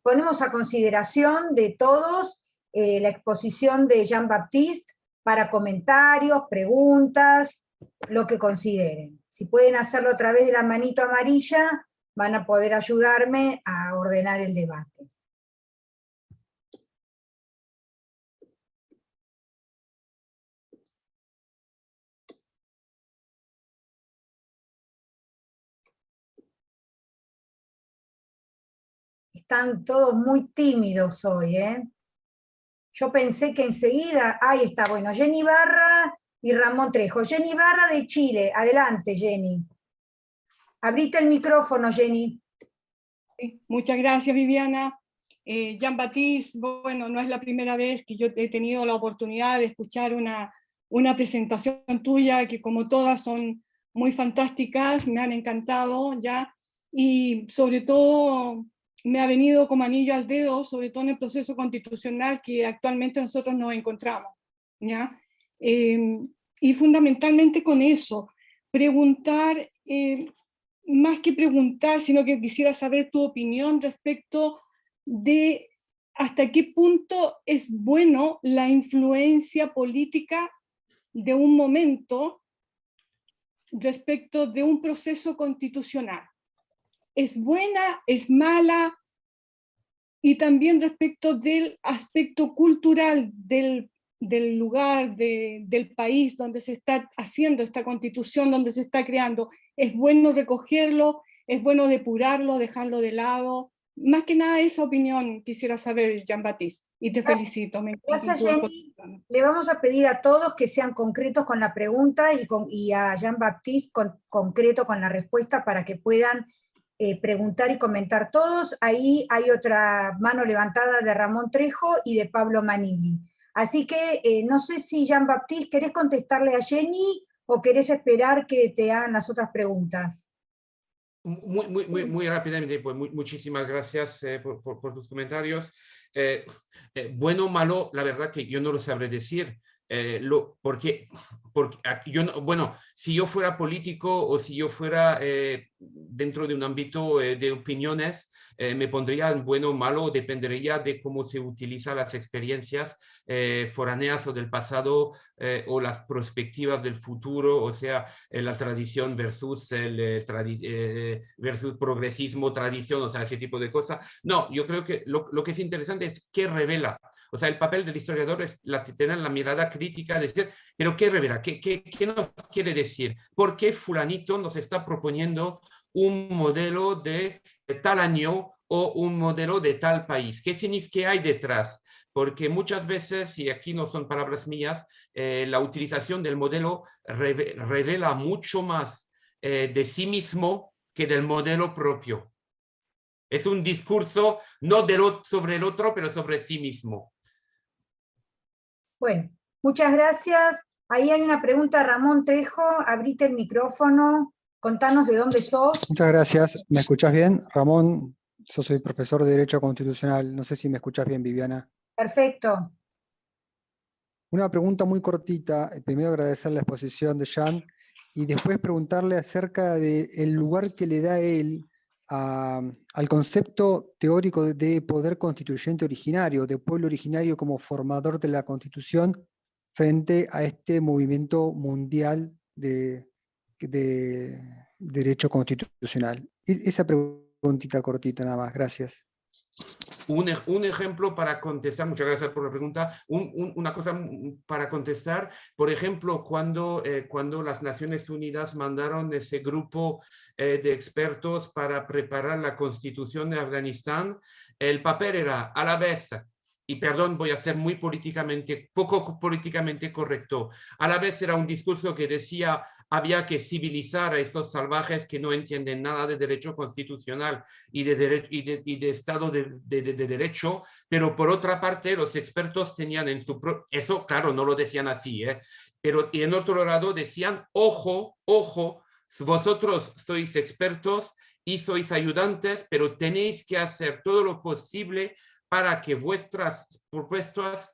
ponemos a consideración de todos la exposición de Jean-Baptiste para comentarios, preguntas, lo que consideren. Si pueden hacerlo a través de la manito amarilla, van a poder ayudarme a ordenar el debate. Están todos muy tímidos hoy, ¿eh? Yo pensé que enseguida, ahí está, bueno, Jenny Barra y Ramón Trejo. Jenny Barra de Chile, adelante, Jenny. Abrite el micrófono, Jenny. Muchas gracias, Viviana. Jean-Baptiste, bueno, no es la primera vez que yo he tenido la oportunidad de escuchar una presentación tuya, que como todas son muy fantásticas, me han encantado ya, y sobre todo me ha venido como anillo al dedo, sobre todo en el proceso constitucional que actualmente nosotros nos encontramos, ¿ya? Y fundamentalmente con eso, preguntar, más que preguntar, sino que quisiera saber tu opinión respecto de hasta qué punto es bueno la influencia política de un momento respecto de un proceso constitucional. ¿Es buena? ¿Es mala? y también respecto del aspecto cultural del lugar, del país donde se está haciendo esta constitución, donde se está creando. Es bueno recogerlo, es bueno depurarlo, dejarlo de lado. Más que nada esa opinión quisiera saber, Jean-Baptiste, y te felicito. Gracias, Jenny. Le vamos a pedir a todos que sean concretos con la pregunta y a Jean-Baptiste concreto con la respuesta para que puedan preguntar y comentar todos. Ahí hay otra mano levantada de Ramón Trejo y de Pablo Manili. Así que no sé si Jean-Baptiste, ¿querés contestarle a Jenny o querés esperar que te hagan las otras preguntas? Muy rápidamente, pues muchísimas gracias por tus comentarios. Bueno o malo, la verdad que yo no lo sabré decir. Porque yo no, bueno, si yo fuera político o si yo fuera dentro de un ámbito de opiniones, me pondría en bueno o malo, dependería de cómo se utilizan las experiencias foráneas o del pasado o las perspectivas del futuro, o sea, la tradición versus versus progresismo, tradición, o sea, ese tipo de cosas. No, yo creo que lo que es interesante es qué revela. O sea, el papel del historiador es tener la mirada crítica, decir, pero ¿qué revela? ¿Qué nos quiere decir? ¿Por qué fulanito nos está proponiendo un modelo de tal año o un modelo de tal país? ¿Qué significa que hay detrás? Porque muchas veces, y aquí no son palabras mías, la utilización del modelo revela mucho más de sí mismo que del modelo propio. Es un discurso no sobre el otro, pero sobre sí mismo. Bueno, muchas gracias. Ahí hay una pregunta, Ramón Trejo, abrite el micrófono, contanos de dónde sos. Muchas gracias. ¿Me escuchás bien? Ramón, yo soy profesor de Derecho Constitucional. No sé si me escuchás bien, Viviana. Perfecto. Una pregunta muy cortita. Primero agradecer la exposición de Jean y después preguntarle acerca del lugar que le da él al concepto teórico de poder constituyente originario, de pueblo originario como formador de la Constitución frente a este movimiento mundial de derecho constitucional. Esa preguntita cortita nada más, gracias. Un ejemplo para contestar, muchas gracias por la pregunta, una cosa para contestar, por ejemplo, cuando las Naciones Unidas mandaron ese grupo de expertos para preparar la constitución de Afganistán, el papel era a la vez, y perdón, voy a ser poco políticamente correcto, a la vez era un discurso que decía había que civilizar a estos salvajes que no entienden nada de derecho constitucional y de Estado de Derecho, pero por otra parte los expertos tenían eso claro, no lo decían así, pero y en otro lado decían, ojo, vosotros sois expertos y sois ayudantes, pero tenéis que hacer todo lo posible para que vuestras propuestas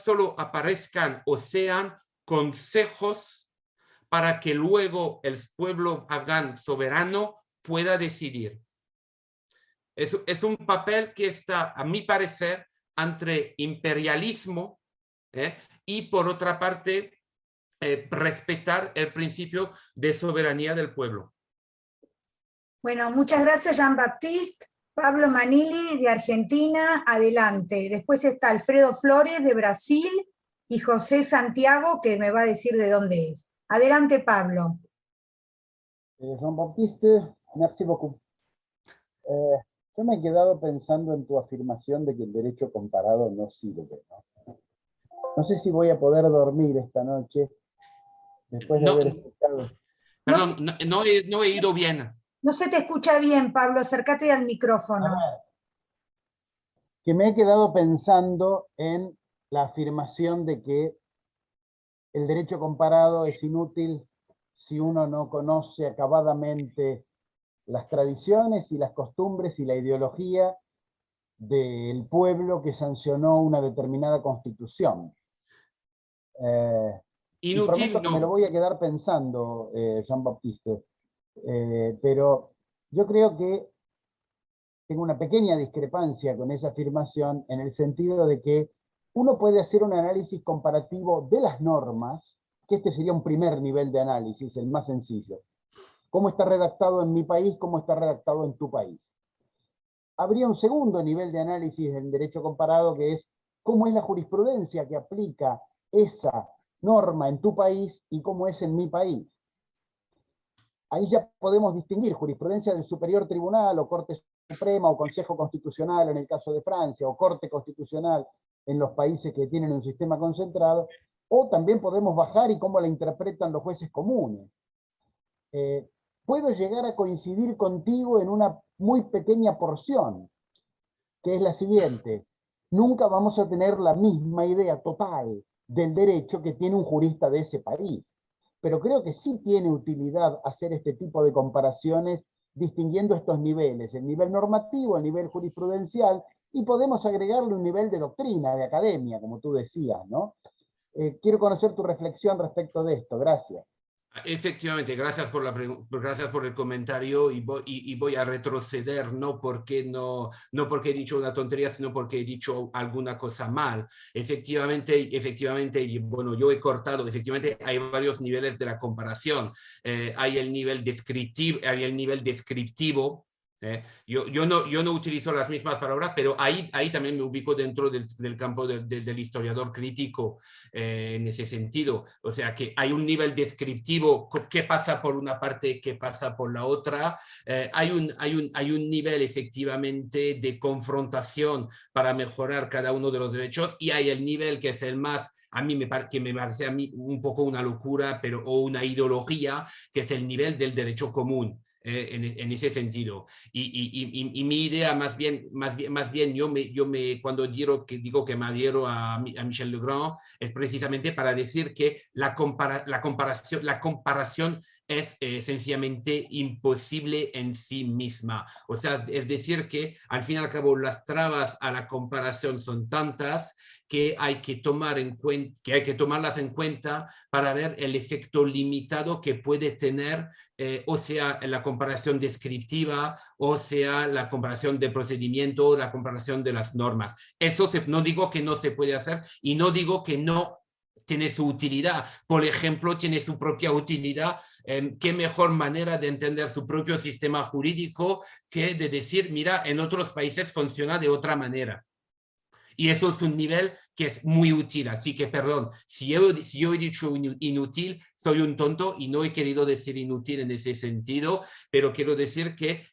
solo aparezcan o sean consejos para que luego el pueblo afgano soberano pueda decidir. Es un papel que está, a mi parecer, entre imperialismo y, por otra parte, respetar el principio de soberanía del pueblo. Bueno, muchas gracias, Jean-Baptiste. Pablo Manili, de Argentina, adelante. Después está Alfredo Flores, de Brasil, y José Santiago, que me va a decir de dónde es. Adelante, Pablo. Jean-Baptiste, merci beaucoup. Yo me he quedado pensando en tu afirmación de que el derecho comparado no sirve, ¿no? No sé si voy a poder dormir esta noche después de haber escuchado. Perdón, no he ido bien. No se te escucha bien, Pablo, acércate al micrófono. A ver, que me he quedado pensando en la afirmación de que el derecho comparado es inútil si uno no conoce acabadamente las tradiciones y las costumbres y la ideología del pueblo que sancionó una determinada constitución. Y prometo que me lo voy a quedar pensando, Jean-Baptiste, pero yo creo que tengo una pequeña discrepancia con esa afirmación en el sentido de que uno puede hacer un análisis comparativo de las normas, que este sería un primer nivel de análisis, el más sencillo. ¿Cómo está redactado en mi país? ¿Cómo está redactado en tu país? habría un segundo nivel de análisis del derecho comparado, que es cómo es la jurisprudencia que aplica esa norma en tu país y cómo es en mi país. Ahí ya podemos distinguir jurisprudencia del Superior Tribunal o Corte Suprema o Consejo Constitucional en el caso de Francia, o Corte Constitucional en los países que tienen un sistema concentrado, o también podemos bajar y cómo la interpretan los jueces comunes. Puedo llegar a coincidir contigo en una muy pequeña porción, que es la siguiente: nunca vamos a tener la misma idea total del derecho que tiene un jurista de ese país. Pero creo que sí tiene utilidad hacer este tipo de comparaciones distinguiendo estos niveles, el nivel normativo, el nivel jurisprudencial, y podemos agregarle un nivel de doctrina, de academia, como tú decías, ¿no? Quiero conocer tu reflexión respecto de esto. Gracias. Efectivamente, gracias por gracias por el comentario, y voy a retroceder, no porque he dicho una tontería, sino porque he dicho alguna cosa mal. Efectivamente, bueno, yo he cortado, efectivamente hay varios niveles de la comparación. Hay el nivel descriptivo. Yo no utilizo las mismas palabras, pero ahí también me ubico dentro del campo del historiador crítico, en ese sentido. O sea, que hay un nivel descriptivo, qué pasa por una parte, qué pasa por la otra. Hay un nivel efectivamente de confrontación para mejorar cada uno de los derechos, y hay el nivel que es el más, que me parece a mí un poco una locura, o una ideología, que es el nivel del derecho común. En ese sentido, y mi idea más bien cuando digo que me adhiero a Michel Legrand, es precisamente para decir que la comparación es sencillamente imposible en sí misma. O sea, es decir que al fin y al cabo las trabas a la comparación son tantas que hay que tomarlas en cuenta para ver el efecto limitado que puede tener, o sea, la comparación descriptiva, o sea, la comparación de procedimiento, la comparación de las normas. Eso no digo que no se puede hacer, y no digo que no tiene su utilidad. Por ejemplo, tiene su propia utilidad. ¿Qué mejor manera de entender su propio sistema jurídico que de decir, mira, en otros países funciona de otra manera? Y eso es un nivel que es muy útil. Así que, perdón, si yo he dicho inútil, soy un tonto y no he querido decir inútil en ese sentido, pero quiero decir que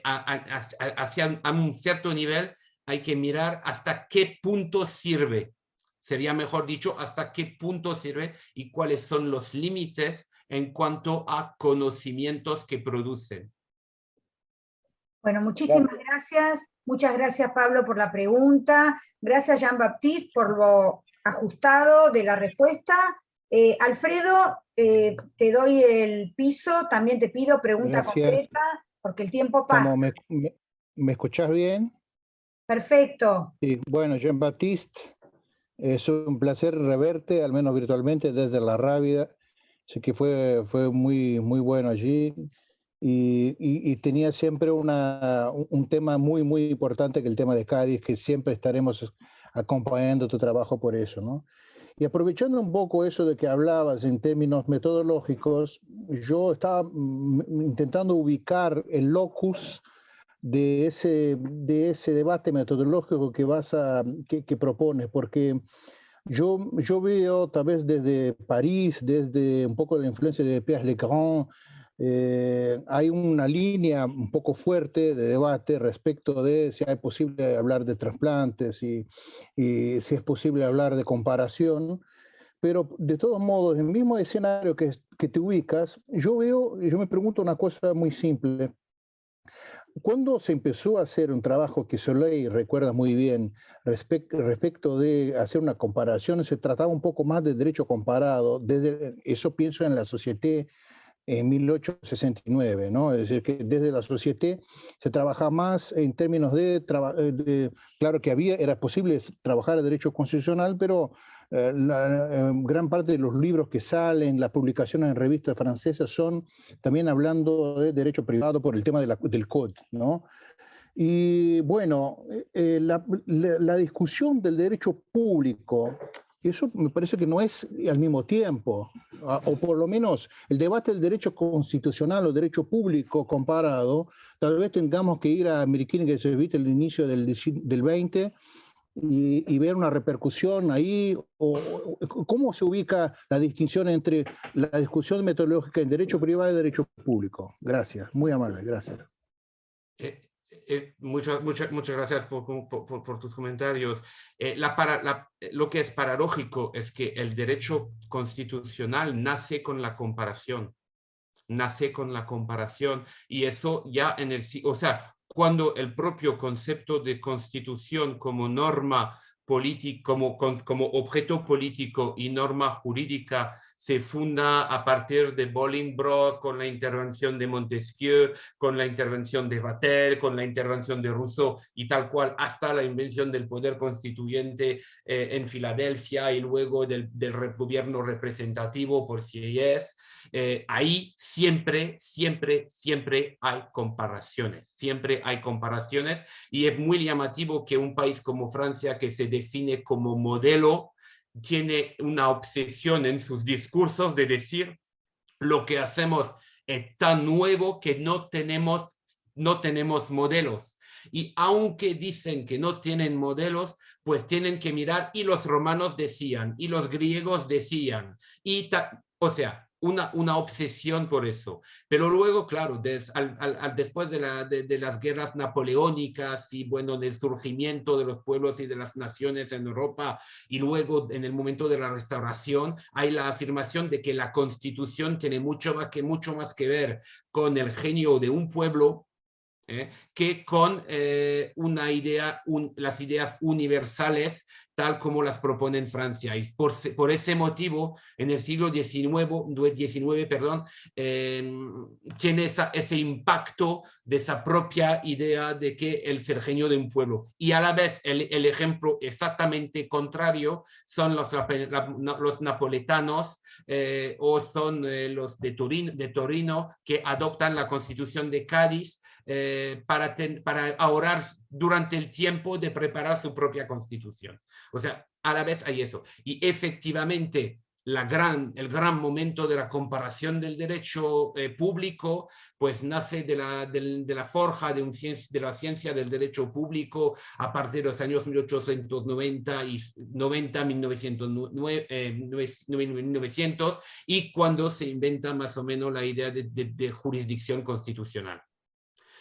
hacia un cierto nivel hay que mirar hasta qué punto sirve. Sería mejor dicho, hasta qué punto sirve y cuáles son los límites en cuanto a conocimientos que producen. Bueno, muchísimas gracias. Muchas gracias, Pablo, por la pregunta. Gracias, Jean-Baptiste, por lo ajustado de la respuesta. Alfredo, te doy el piso. También te pido pregunta concreta, porque el tiempo pasa. ¿Me escuchás bien? Perfecto. Sí, bueno, Jean-Baptiste, es un placer reverte, al menos virtualmente, desde La Rábida. Sé que fue muy, muy bueno allí. Y tenía siempre un tema muy, muy importante, que el tema de Cádiz, que siempre estaremos acompañando tu trabajo por eso, ¿no? Y aprovechando un poco eso de que hablabas en términos metodológicos, yo estaba intentando ubicar el locus de ese debate metodológico que propones, porque yo veo, tal vez desde París, desde un poco la influencia de Pierre Legrand, hay una línea un poco fuerte de debate respecto de si es posible hablar de trasplantes y si es posible hablar de comparación, pero de todos modos, en el mismo escenario que te ubicas, yo me pregunto una cosa muy simple. Cuando se empezó a hacer un trabajo que Soleil recuerda muy bien respecto de hacer una comparación, se trataba un poco más de derecho comparado, eso pienso en la Société en 1869, ¿no? Es decir, que desde la Société se trabaja más en términos claro que era posible trabajar el derecho constitucional, pero gran parte de los libros que salen, las publicaciones en revistas francesas, son también hablando de derecho privado por el tema del Code, ¿no? Y bueno, la discusión del derecho público Eso me parece que no es al mismo tiempo, o por lo menos el debate del derecho constitucional o derecho público comparado, tal vez tengamos que ir a Ameriquini, que se evite el inicio del 20, y ver una repercusión ahí, o cómo se ubica la distinción entre la discusión metodológica en derecho privado y derecho público. Gracias, muy amable, gracias. Muchas gracias por tus comentarios. Lo que es paradójico es que el derecho constitucional nace con la comparación. Y eso ya o sea, cuando el propio concepto de constitución como norma política, como objeto político y norma jurídica se funda a partir de Bolingbroke, con la intervención de Montesquieu, con la intervención de Vatel, con la intervención de Rousseau y tal cual, hasta la invención del poder constituyente en Filadelfia y luego del gobierno representativo por Sieyès. Ahí siempre hay comparaciones, y es muy llamativo que un país como Francia, que se define como modelo, tiene una obsesión en sus discursos de decir lo que hacemos es tan nuevo que no tenemos modelos. Y aunque dicen que no tienen modelos, pues tienen que mirar, y los romanos decían, y los griegos decían, o sea, una obsesión por eso. Pero luego, claro, después de las guerras napoleónicas y bueno, del surgimiento de los pueblos y de las naciones en Europa, y luego en el momento de la Restauración, hay la afirmación de que la Constitución tiene mucho más que ver con el genio de un pueblo que con las ideas universales tal como las propone en Francia. Y por ese motivo, en el siglo XIX, tiene ese impacto de esa propia idea de que el ser genio de un pueblo. Y a la vez, el ejemplo exactamente contrario son los napoletanos o son los de Torino, que adoptan la Constitución de Cádiz para ahorrar durante el tiempo de preparar su propia constitución. O sea, a la vez hay eso. Y efectivamente, el gran momento de la comparación del derecho público, pues nace de la forja de la ciencia del derecho público a partir de los años 1890 y 1900, y cuando se inventa más o menos la idea de jurisdicción constitucional.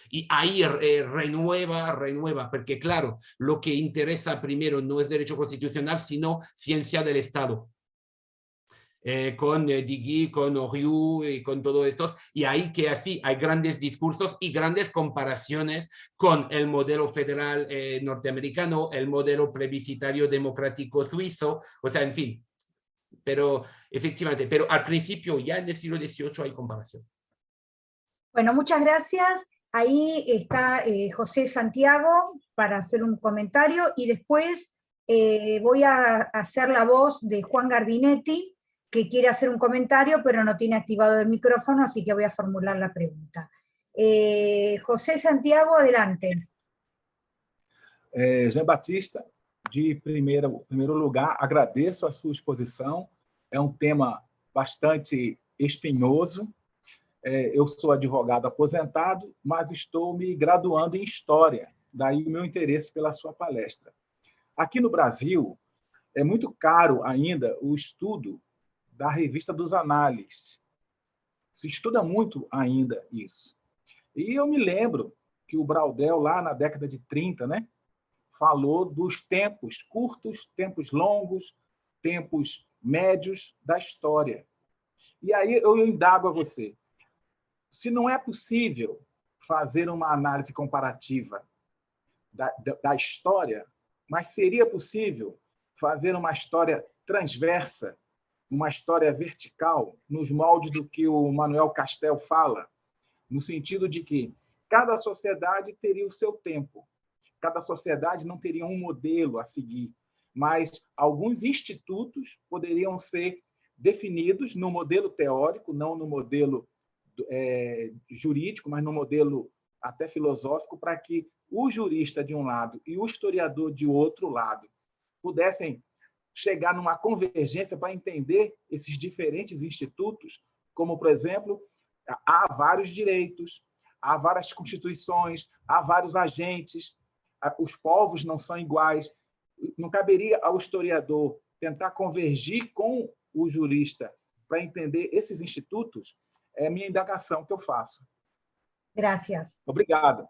Y ahí renueva, porque claro, lo que interesa primero no es derecho constitucional, sino ciencia del Estado. Con Digui, con Oriou y con todos estos, y ahí que así hay grandes discursos y grandes comparaciones con el modelo federal norteamericano, el modelo plebiscitario democrático suizo, o sea, en fin, pero efectivamente, pero al principio ya en el siglo XVIII hay comparación. Bueno, muchas gracias. Ahí está José Santiago para hacer un comentario, y después voy a hacer la voz de Juan Garbinetti, que quiere hacer un comentario, pero no tiene activado el micrófono, así que voy a formular la pregunta. José Santiago, adelante. Jean-Baptiste, de primeiro lugar, agradeço a sua exposição. É um tema bastante espinhoso. Eu sou advogado aposentado, mas estou me graduando em História, daí o meu interesse pela sua palestra. Aqui no Brasil, é muito caro ainda o estudo da Revista dos Análises. Se estuda muito ainda isso. E eu me lembro que o Braudel, lá na década de 30, né, falou dos tempos curtos, tempos longos, tempos médios da história. E aí eu indago a você, se não é possível fazer uma análise comparativa da história, mas seria possível fazer uma história transversa, uma história vertical, nos moldes do que o Manuel Castel fala, no sentido de que cada sociedade teria o seu tempo, cada sociedade não teria um modelo a seguir, mas alguns institutos poderiam ser definidos no modelo teórico, não no modelo jurídico, mas no modelo até filosófico, para que o jurista de um lado e o historiador de outro lado pudessem chegar numa convergência para entender esses diferentes institutos, como, por exemplo, há vários direitos, há várias constituições, há vários agentes, os povos não são iguais. Não caberia ao historiador tentar convergir com o jurista para entender esses institutos? É a minha indagação que eu faço. Gracias. Obrigado.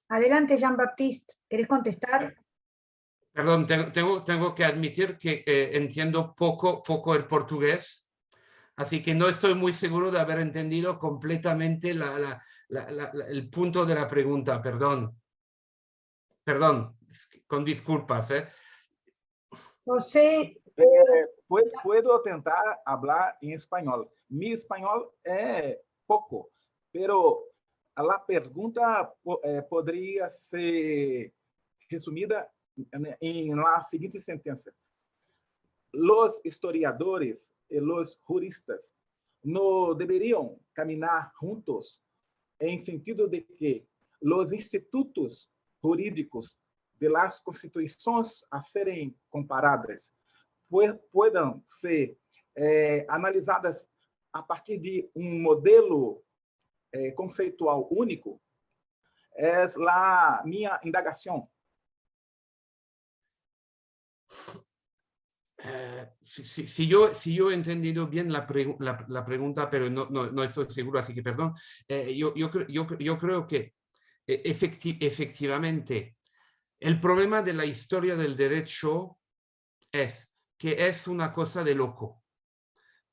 Adelante, Jean-Baptiste. ¿Querés contestar? Perdón, tengo que admitir que entiendo poco el portugués, así que no estoy muy seguro de haber entendido completamente el punto de la pregunta. Perdón, con disculpas. José, Puedo tentar hablar en español. Mi español es poco, pero la pregunta podría ser resumida en la siguiente sentencia. Los historiadores y los juristas no deberían caminar juntos en sentido de que los institutos jurídicos de las constituciones a serem comparadas puedan ser analisadas a partir de modelo conceitual único. Es la minha indagação. Si yo he entendido bien la pregunta, pero no estoy seguro, así que perdón. Yo creo que efectivamente el problema de la historia del derecho es que es una cosa de loco.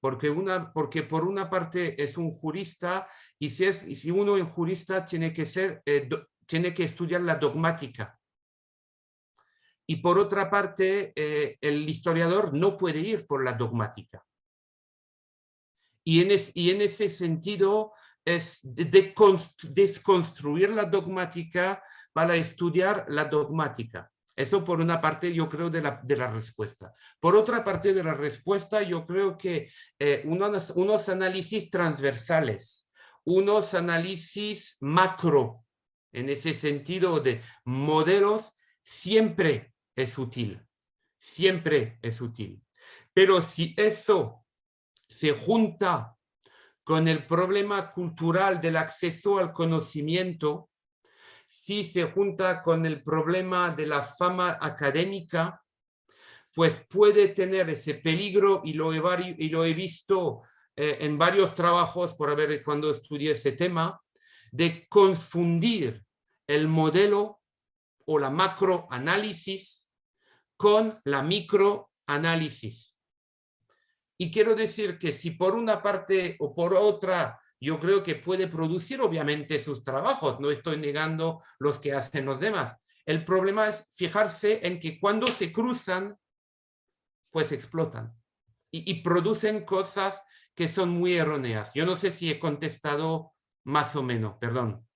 Porque por una parte es un jurista y si uno es jurista tiene que estudiar la dogmática. Y por otra parte, el historiador no puede ir por la dogmática. Y en ese sentido es desconstruir la dogmática para estudiar la dogmática. Eso por una parte yo creo de la respuesta. Por otra parte de la respuesta yo creo que unos análisis transversales, unos análisis macro, en ese sentido de modelos, siempre es útil, siempre es útil. Pero si eso se junta con el problema cultural del acceso al conocimiento, si se junta con el problema de la fama académica, pues puede tener ese peligro, y lo he visto en varios trabajos cuando estudié ese tema, de confundir el modelo o la macroanálisis con la microanálisis. Y quiero decir que si por una parte o por otra yo creo que puede producir obviamente sus trabajos, no estoy negando los que hacen los demás. El problema es fijarse en que cuando se cruzan, pues explotan y producen cosas que son muy erróneas. Yo no sé si he contestado más o menos, perdón.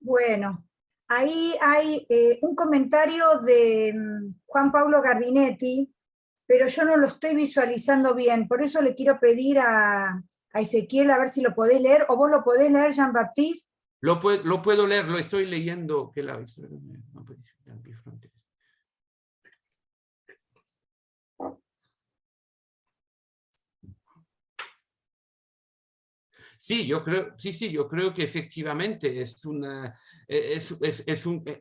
bueno, ahí hay un comentario de Juan Pablo Gardinetti, pero yo no lo estoy visualizando bien, por eso le quiero pedir a Ezequiel a ver si lo podés leer, o vos lo podés leer, Jean-Baptiste. Lo puedo leer, lo estoy leyendo. Que la... Sí, yo creo que efectivamente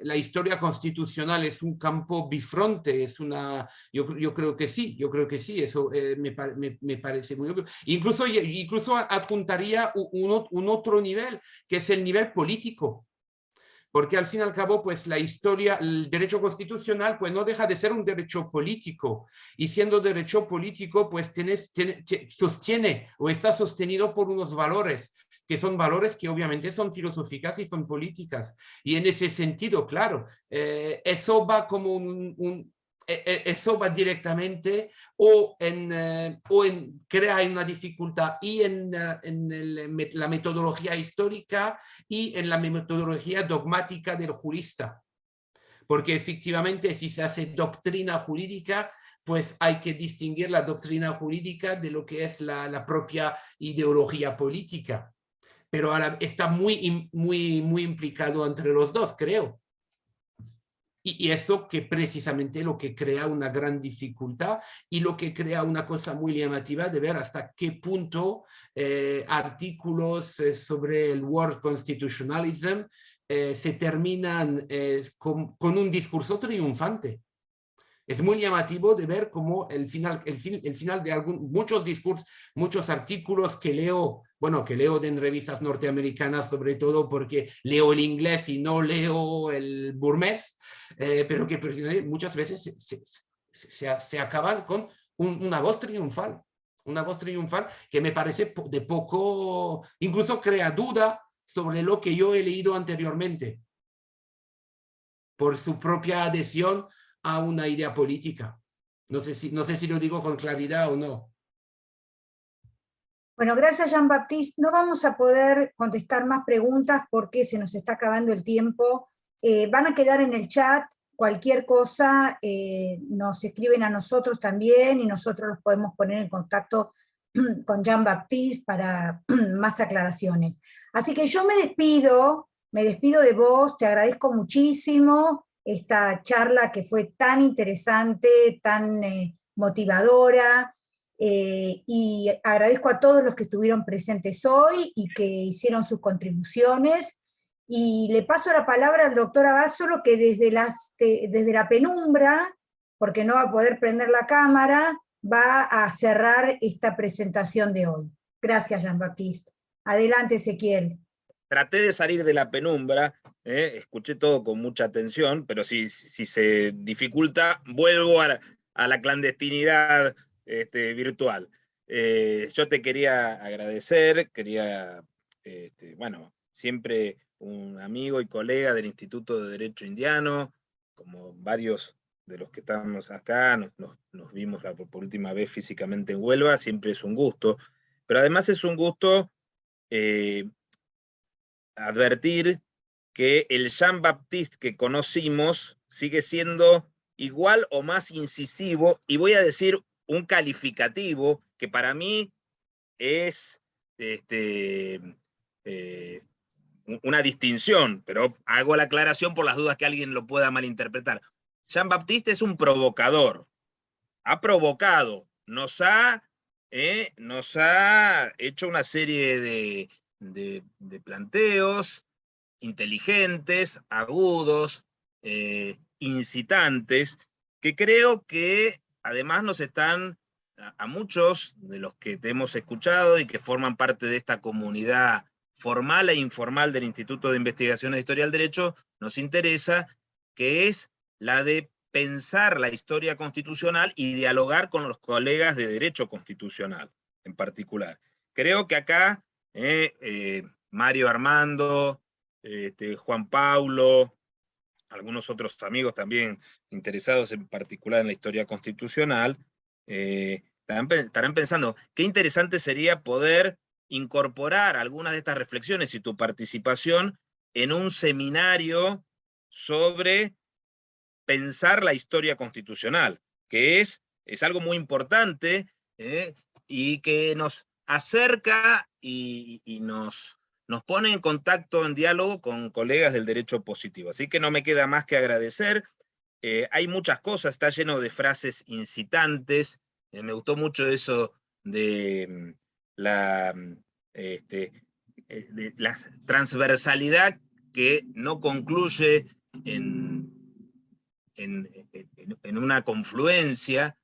la historia constitucional es un campo bifronte, yo creo que sí, eso me parece muy obvio. Incluso adjuntaría un otro nivel, que es el nivel político. Porque al fin y al cabo, pues la historia, el derecho constitucional, pues no deja de ser un derecho político. Y siendo derecho político, pues sostiene o está sostenido por unos valores, que son valores que obviamente son filosóficas y son políticas. Y en ese sentido, claro, eso va como eso va directamente crea una dificultad y en la metodología histórica y en la metodología dogmática del jurista. Porque efectivamente si se hace doctrina jurídica, pues hay que distinguir la doctrina jurídica de lo que es la propia ideología política. Pero ahora está muy implicado entre los dos, creo. Y eso que precisamente lo que crea una gran dificultad y lo que crea una cosa muy llamativa de ver hasta qué punto artículos sobre el World Constitutionalism se terminan con un discurso triunfante. Es muy llamativo de ver cómo el final de muchos discursos, muchos artículos que leo, bueno, que leo en revistas norteamericanas sobre todo porque leo el inglés y no leo el burmés, pero que muchas veces se acaban con una voz triunfal. Una voz triunfal que me parece de poco, incluso crea duda sobre lo que yo he leído anteriormente, por su propia adhesión a una idea política. No sé si lo digo con claridad o no. Bueno, gracias Jean-Baptiste. No vamos a poder contestar más preguntas porque se nos está acabando el tiempo. Van a quedar en el chat. Cualquier cosa nos escriben a nosotros también y nosotros los podemos poner en contacto con Jean-Baptiste para más aclaraciones. Así que yo me despido de vos, te agradezco muchísimo esta charla que fue tan interesante, tan motivadora, y agradezco a todos los que estuvieron presentes hoy y que hicieron sus contribuciones, y le paso la palabra al doctor Abasolo, que desde la penumbra, porque no va a poder prender la cámara, va a cerrar esta presentación de hoy. Gracias, Jean-Baptiste. Adelante, Ezequiel. Traté de salir de la penumbra, escuché todo con mucha atención, pero si se dificulta, vuelvo a la clandestinidad virtual. Yo te quería agradecer, bueno, siempre un amigo y colega del Instituto de Derecho Indiano, como varios de los que estamos acá, nos vimos por última vez físicamente en Huelva, siempre es un gusto, pero además es un gusto advertir que el Jean-Baptiste que conocimos sigue siendo igual o más incisivo, y voy a decir un calificativo que para mí es una distinción, pero hago la aclaración por las dudas que alguien lo pueda malinterpretar. Jean-Baptiste es un provocador, ha provocado, nos ha hecho una serie de planteos inteligentes, agudos, incitantes, que creo que además nos están, a muchos de los que te hemos escuchado y que forman parte de esta comunidad formal e informal del Instituto de Investigaciones de Historia del Derecho, nos interesa, que es la de pensar la historia constitucional y dialogar con los colegas de Derecho Constitucional en particular. Creo que acá Mario Armando, Juan Paulo, algunos otros amigos también interesados en particular en la historia constitucional, estarán pensando qué interesante sería poder incorporar algunas de estas reflexiones y tu participación en un seminario sobre pensar la historia constitucional, que es algo muy importante y que nos acerca y nos pone en contacto, en diálogo con colegas del derecho positivo. Así que no me queda más que agradecer. Hay muchas cosas, está lleno de frases incitantes. Me gustó mucho eso de la transversalidad que no concluye en una confluencia.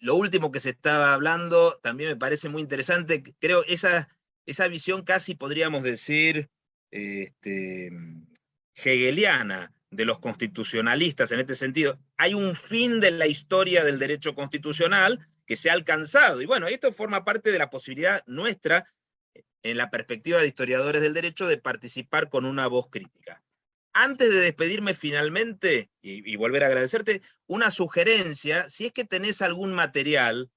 Lo último que se estaba hablando también me parece muy interesante. Creo esa visión casi podríamos decir hegeliana de los constitucionalistas en este sentido. Hay un fin de la historia del derecho constitucional que se ha alcanzado. Y bueno, esto forma parte de la posibilidad nuestra, en la perspectiva de historiadores del derecho, de participar con una voz crítica. Antes de despedirme finalmente, y volver a agradecerte, una sugerencia, si es que tenés algún material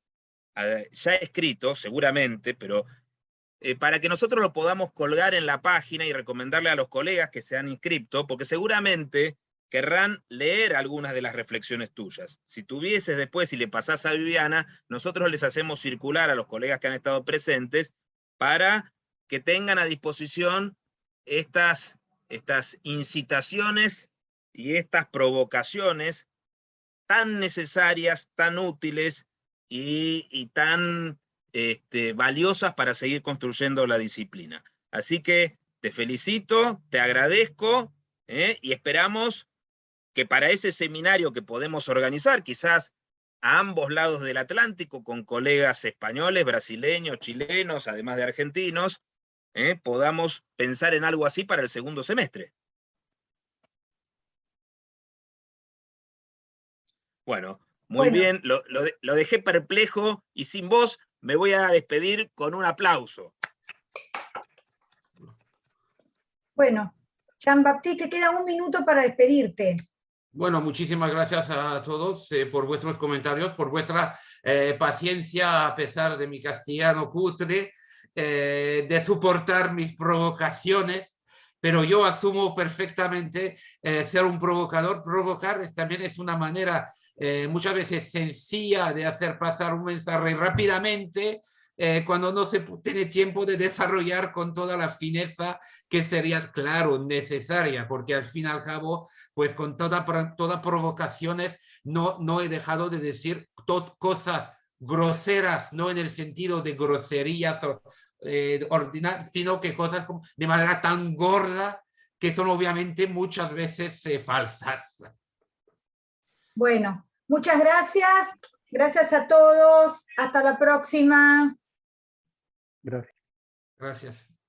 ya escrito, seguramente, pero para que nosotros lo podamos colgar en la página y recomendarle a los colegas que se han inscrito, porque seguramente querrán leer algunas de las reflexiones tuyas. Si tuvieses después y le pasás a Viviana, nosotros les hacemos circular a los colegas que han estado presentes para que tengan a disposición estas incitaciones y estas provocaciones tan necesarias, tan útiles y tan valiosas para seguir construyendo la disciplina. Así que te felicito, te agradezco, y esperamos que para ese seminario que podemos organizar, quizás a ambos lados del Atlántico, con colegas españoles, brasileños, chilenos, además de argentinos, podamos pensar en algo así para el segundo semestre. Bueno, muy bien, lo dejé perplejo y sin voz me voy a despedir con un aplauso. Bueno, Jean-Baptiste, te queda 1 minuto para despedirte. Bueno, muchísimas gracias a todos por vuestros comentarios, por vuestra paciencia a pesar de mi castellano cutre, de soportar mis provocaciones, pero yo asumo perfectamente ser un provocador. Provocar también es una manera muchas veces sencilla de hacer pasar un mensaje rápidamente, cuando no se tiene tiempo de desarrollar con toda la fineza que sería, claro, necesaria, porque al fin y al cabo, pues con toda provocaciones no he dejado de decir cosas groseras, no en el sentido de groserías sino que cosas de manera tan gorda que son obviamente muchas veces falsas. Bueno, muchas gracias. Gracias a todos. Hasta la próxima. Gracias. Gracias.